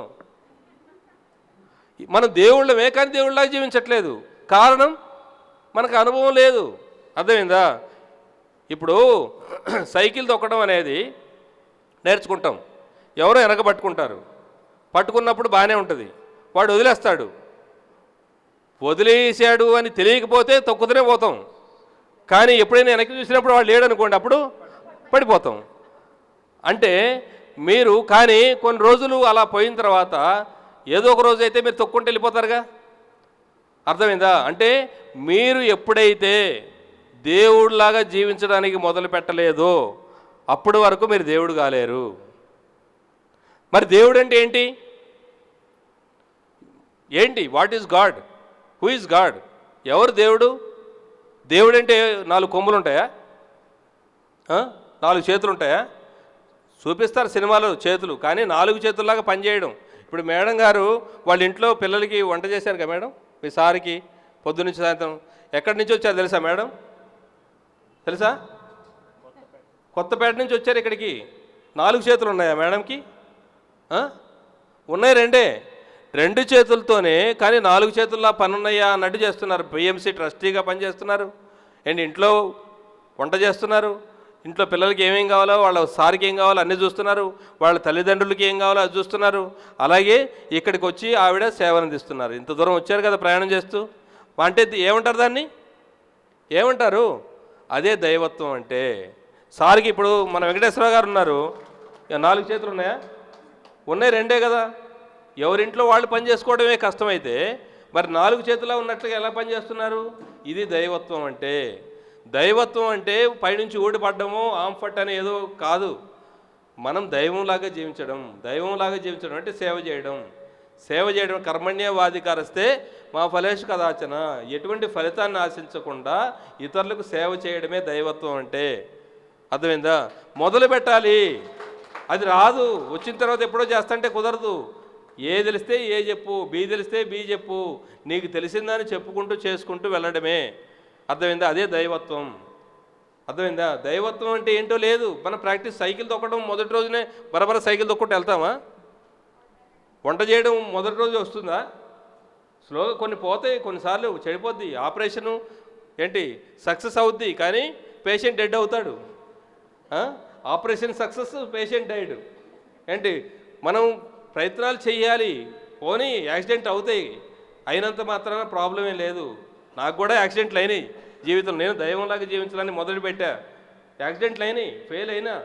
మనం దేవుళ్ళమే, కానీ దేవుళ్ళలాగా జీవించట్లేదు. కారణం మనకు అనుభవం లేదు. అర్థమైందా? ఇప్పుడు సైకిల్ తొక్కడం అనేది నేర్చుకుంటాం, ఎవరో వెనక పట్టుకుంటారు. పట్టుకున్నప్పుడు బాగానే ఉంటుంది, వాడు వదిలేస్తాడు. వదిలేసాడు అని తెలియకపోతే తొక్కుతూనే పోతాం. కానీ ఎప్పుడైనా వెనక్కి చూసినప్పుడు వాడు లేడనుకోండి, అప్పుడు పడిపోతాం. అంటే మీరు కానీ కొన్ని రోజులు అలా పోయిన తర్వాత ఏదో ఒక రోజు అయితే మీరు తొక్కుంటూ వెళ్ళిపోతారుగా. అర్థమైందా? అంటే మీరు ఎప్పుడైతే దేవుడిలాగా జీవించడానికి మొదలు పెట్టలేదో అప్పటి వరకు మీరు దేవుడు కాలేరు. మరి దేవుడు అంటే ఏంటి? ఏంటి? What is God? Who is God? ఎవరు దేవుడు? దేవుడు అంటే 4 కొమ్ములు ఉంటాయా? 4 చేతులు ఉంటాయా? చూపిస్తారు సినిమాలో చేతులు, కానీ 4 చేతుల్లాగా పనిచేయడం. ఇప్పుడు మేడం గారు వాళ్ళ ఇంట్లో పిల్లలకి వంట చేశారు కదా మేడం, మీ సార్కి పొద్దునుంచి సాయంత్రం. ఎక్కడి నుంచి వచ్చారు తెలుసా మేడం? తెలుసా? కొత్తపేట నుంచి వచ్చారు ఇక్కడికి. 4 చేతులు ఉన్నాయా మేడంకి? ఉన్నాయి, 2 చేతులతోనే, కానీ 4 చేతుల్లో పని ఉన్నాయా అన్నట్టు చేస్తున్నారు. పిఎంసి ట్రస్టీగా పనిచేస్తున్నారు. ఏంటి, ఇంట్లో వంట చేస్తున్నారు, ఇంట్లో పిల్లలకి ఏమేం కావాలో, వాళ్ళ సార్కి ఏం కావాలో అన్నీ చూస్తున్నారు, వాళ్ళ తల్లిదండ్రులకి ఏం కావాలో అది చూస్తున్నారు. అలాగే ఇక్కడికి వచ్చి ఆవిడ సేవనందిస్తున్నారు. ఇంత దూరం వచ్చారు కదా ప్రయాణం చేస్తూ. అంటే ఏమంటారు దాన్ని? ఏమంటారు? అదే దైవత్వం అంటే. సార్కి ఇప్పుడు మన వెంకటేశ్వరరావు గారు ఉన్నారు, 4 చేతులు ఉన్నాయా? ఉన్నాయి, 2 కదా. ఎవరింట్లో వాళ్ళు పని చేసుకోవడమే కష్టమైతే మరి 4 చేతుల్లో ఉన్నట్లుగా ఎలా పనిచేస్తున్నారు? ఇది దైవత్వం అంటే. దైవత్వం అంటే పైనుంచి ఊడిపడ్డము, ఆంఫట్ అని ఏదో కాదు. మనం దైవంలాగా జీవించడం. దైవంలాగా జీవించడం అంటే సేవ చేయడం. సేవ చేయడం కర్మణ్యవాధికారస్తే మా ఫలేషు కదాచన. ఎటువంటి ఫలితాన్ని ఆశించకుండా ఇతరులకు సేవ చేయడమే దైవత్వం అంటే. అర్థమైందా? మొదలు పెట్టాలి, అది రాదు. వచ్చిన తర్వాత ఎప్పుడో చేస్తుంటే కుదరదు. ఏ తెలిస్తే ఏ చెప్పు, బి తెలిస్తే బి చెప్పు, నీకు తెలిసిందని చెప్పుకుంటూ చేసుకుంటూ వెళ్ళడమే. అర్థమైందా? అదే దైవత్వం. అర్థమైందా? దైవత్వం అంటే ఏంటో లేదు. మన ప్రాక్టీస్ సైకిల్ తొక్కడం మొదటి రోజునే బరబర సైకిల్ తొక్కుంటూ వెళ్తామా? వంట చేయడం మొదటి రోజు వస్తుందా? స్లోగా కొన్ని పోతాయి, కొన్నిసార్లు చెడిపోద్ది. ఆపరేషను ఏంటి సక్సెస్ అవుద్ది, కానీ పేషెంట్ డెడ్ అవుతాడు. Operation success, patient died. ఏంటి మనం ప్రయత్నాలు చేయాలి. పోనీ యాక్సిడెంట్ అవుతాయి, అయినంత మాత్రాన ప్రాబ్లం ఏం లేదు. నాకు కూడా యాక్సిడెంట్లు అయినాయి జీవితంలో. నేను దైవంలాగా జీవించాలని మొదలుపెట్టా, యాక్సిడెంట్లు అయినాయి, ఫెయిల్ అయినా,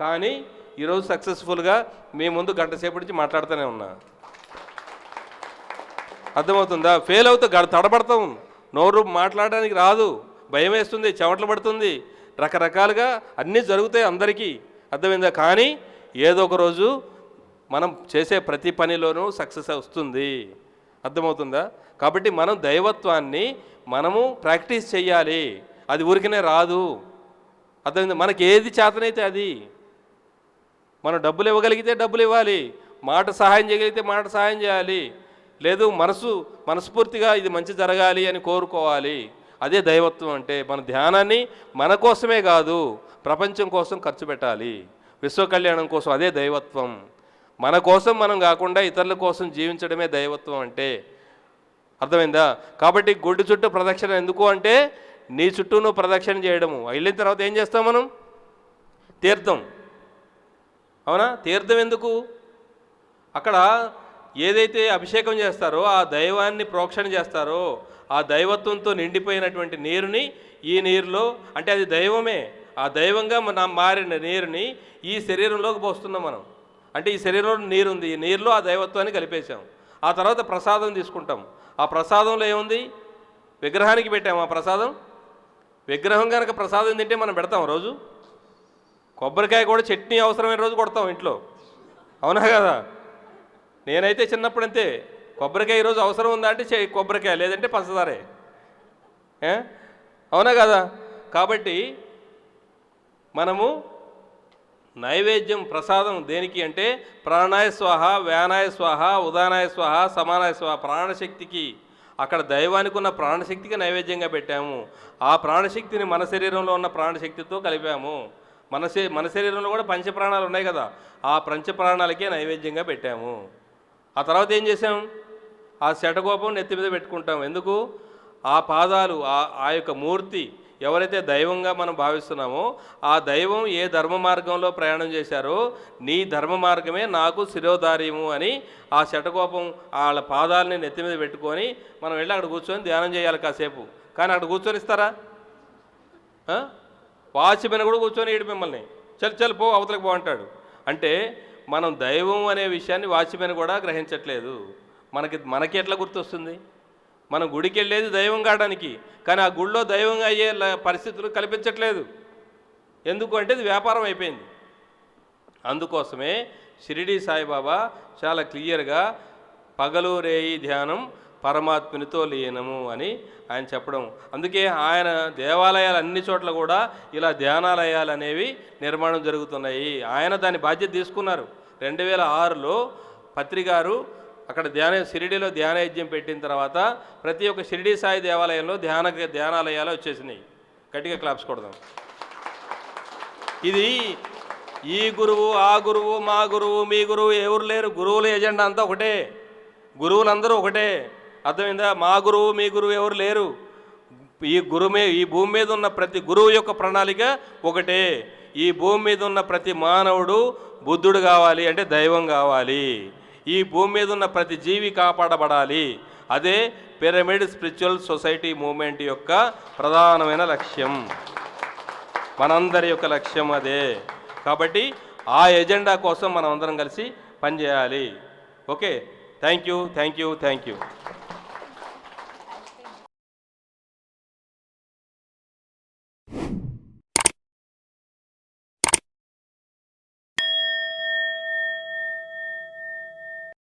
కానీ ఈరోజు సక్సెస్ఫుల్గా మీ ముందు గంట సేపటి నుంచి మాట్లాడుతూనే ఉన్నా. అర్థమవుతుందా? ఫెయిల్ అవుతా తడబడతాం, నోరు మాట్లాడడానికి రాదు, భయం వేస్తుంది, చెమటలు పడుతుంది, రకరకాలుగా అన్నీ జరుగుతాయి అందరికీ. అర్థమైందా? కానీ ఏదో ఒక రోజు మనం చేసే ప్రతి పనిలోనూ సక్సెస్ వస్తుంది. అర్థమవుతుందా? కాబట్టి మనం దైవత్వాన్ని మనము ప్రాక్టీస్ చేయాలి. అది ఊరికనే రాదు. అర్థమైందా? మనకి ఏది చేతనైతే అది. మనం డబ్బులు ఇవ్వగలిగితే డబ్బులు ఇవ్వాలి, మాట సహాయం చేయగలిగితే మాట సహాయం చేయాలి, లేదు మనస్ఫూర్తిగా ఇది మంచి జరగాలి అని కోరుకోవాలి. అదే దైవత్వం అంటే. మన ధ్యానాన్ని మన కోసమే కాదు, ప్రపంచం కోసం ఖర్చు పెట్టాలి, విశ్వ కళ్యాణం కోసం. అదే దైవత్వం. మన కోసం మనం కాకుండా ఇతరుల కోసం జీవించడమే దైవత్వం అంటే. అర్థమైందా? కాబట్టి గుడి చుట్టూ ప్రదక్షిణ ఎందుకు అంటే, నీ చుట్టూ నువ్వు ప్రదక్షిణ చేయడము. వెళ్ళిన తర్వాత ఏం చేస్తాం మనం? తీర్థం. అవునా? తీర్థం ఎందుకు? అక్కడ ఏదైతే అభిషేకం చేస్తారో, ఆ దైవాన్ని ప్రోక్షణ చేస్తారో, ఆ దైవత్వంతో నిండిపోయినటువంటి నీరుని ఈ నీరులో, అంటే అది దైవమే, ఆ దైవంగా మారిన నీరుని ఈ శరీరంలోకి పోస్తున్నాం మనం. అంటే ఈ శరీరంలో నీరు ఉంది, ఈ నీరులో ఆ దైవత్వాన్ని కలిపేశాం. ఆ తర్వాత ప్రసాదం తీసుకుంటాం. ఆ ప్రసాదంలో ఏముంది? విగ్రహానికి పెట్టాము ఆ ప్రసాదం. విగ్రహం కనుక ప్రసాదం తింటే మనం పెడతాం రోజు? కొబ్బరికాయ కూడా చట్నీ అవసరమైన రోజు కొడతాం ఇంట్లో, అవునా కదా? నేనైతే చిన్నప్పుడు అంతే, కొబ్బరికాయ ఈరోజు అవసరం ఉందా అంటే కొబ్బరికాయ, లేదంటే పంచదారే. అవునా కదా? కాబట్టి మనము నైవేద్యం, ప్రసాదం దేనికి అంటే ప్రాణాయ స్వాహ, వ్యానాయ స్వాహ, ఉదానాయ స్వాహ, సమానాయ స్వాహ, ప్రాణశక్తికి. అక్కడ దైవానికి ఉన్న ప్రాణశక్తికి నైవేద్యంగా పెట్టాము. ఆ ప్రాణశక్తిని మన శరీరంలో ఉన్న ప్రాణశక్తితో కలిపాము. మన శరీరంలో కూడా పంచప్రాణాలు ఉన్నాయి కదా, ఆ పంచప్రాణాలకే నైవేద్యంగా పెట్టాము. ఆ తర్వాత ఏం చేసాం? ఆ శటకోపం నెత్తి మీద పెట్టుకుంటాం. ఎందుకు? ఆ పాదాలు, ఆ యొక్క మూర్తి ఎవరైతే దైవంగా మనం భావిస్తున్నామో, ఆ దైవం ఏ ధర్మ మార్గంలో ప్రయాణం చేశారో, నీ ధర్మ మార్గమే నాకు శిరోధార్యము అని ఆ శటకోపం వాళ్ళ పాదాలని నెత్తి మీద పెట్టుకొని మనం వెళ్ళి అక్కడ కూర్చొని ధ్యానం చేయాలి కాసేపు. కానీ అక్కడ కూర్చొని ఇస్తారా? వాచ్మెన్ కూడా కూర్చొని ఏడు మిమ్మల్ని చల్ పో, అవతలకు పో అంటాడు. అంటే మనం దైవం అనే విషయాన్ని వాచ్మెన్ కూడా గ్రహించట్లేదు. మనకి ఎట్లా గుర్తొస్తుంది? మనం గుడికి వెళ్ళేది దైవం కావడానికి, కానీ ఆ గుడిలో దైవంగా అయ్యే పరిస్థితులు కల్పించట్లేదు. ఎందుకు అంటే ఇది వ్యాపారం అయిపోయింది. అందుకోసమే షిరిడీ సాయిబాబా చాలా క్లియర్గా పగలు రేయి ధ్యానం పరమాత్మునితో లీనము అని ఆయన చెప్పడం. అందుకే ఆయన దేవాలయాలు అన్ని చోట్ల కూడా ఇలా ధ్యానాలయాలు అనేవి నిర్మాణం జరుగుతున్నాయి. ఆయన దాని బాధ్యత తీసుకున్నారు. 2006లో పత్రికారు అక్కడ షిరిడీలో ధ్యానయజ్ఞం పెట్టిన తర్వాత ప్రతి ఒక్క షిరిడీ సాయి దేవాలయంలో ధ్యానాలయాలు వచ్చేసినాయి. గట్టిగా క్లాప్స్ కొడదాం. ఇది ఈ గురువు, ఆ గురువు, మా గురువు, మీ గురువు ఎవరు లేరు. గురువుల ఎజెండా అంతా ఒకటే, గురువులందరూ ఒకటే. అర్థమైందా? మా గురువు, మీ గురువు ఎవరు లేరు. ఈ భూమి మీద ఉన్న ప్రతి గురువు యొక్క ప్రణాళిక ఒకటే. ఈ భూమి మీద ఉన్న ప్రతి మానవుడు బుద్ధుడు కావాలి అంటే దైవం కావాలి. ఈ భూమి మీద ఉన్న ప్రతి జీవి కాపాడబడాలి. అదే పిరమిడ్ స్పిరిచువల్ సొసైటీ మూవ్మెంట్ యొక్క ప్రధానమైన లక్ష్యం. మనందరి యొక్క లక్ష్యం అదే. కాబట్టి ఆ ఎజెండా కోసం మనం అందరం కలిసి పనిచేయాలి. Okay, thank you.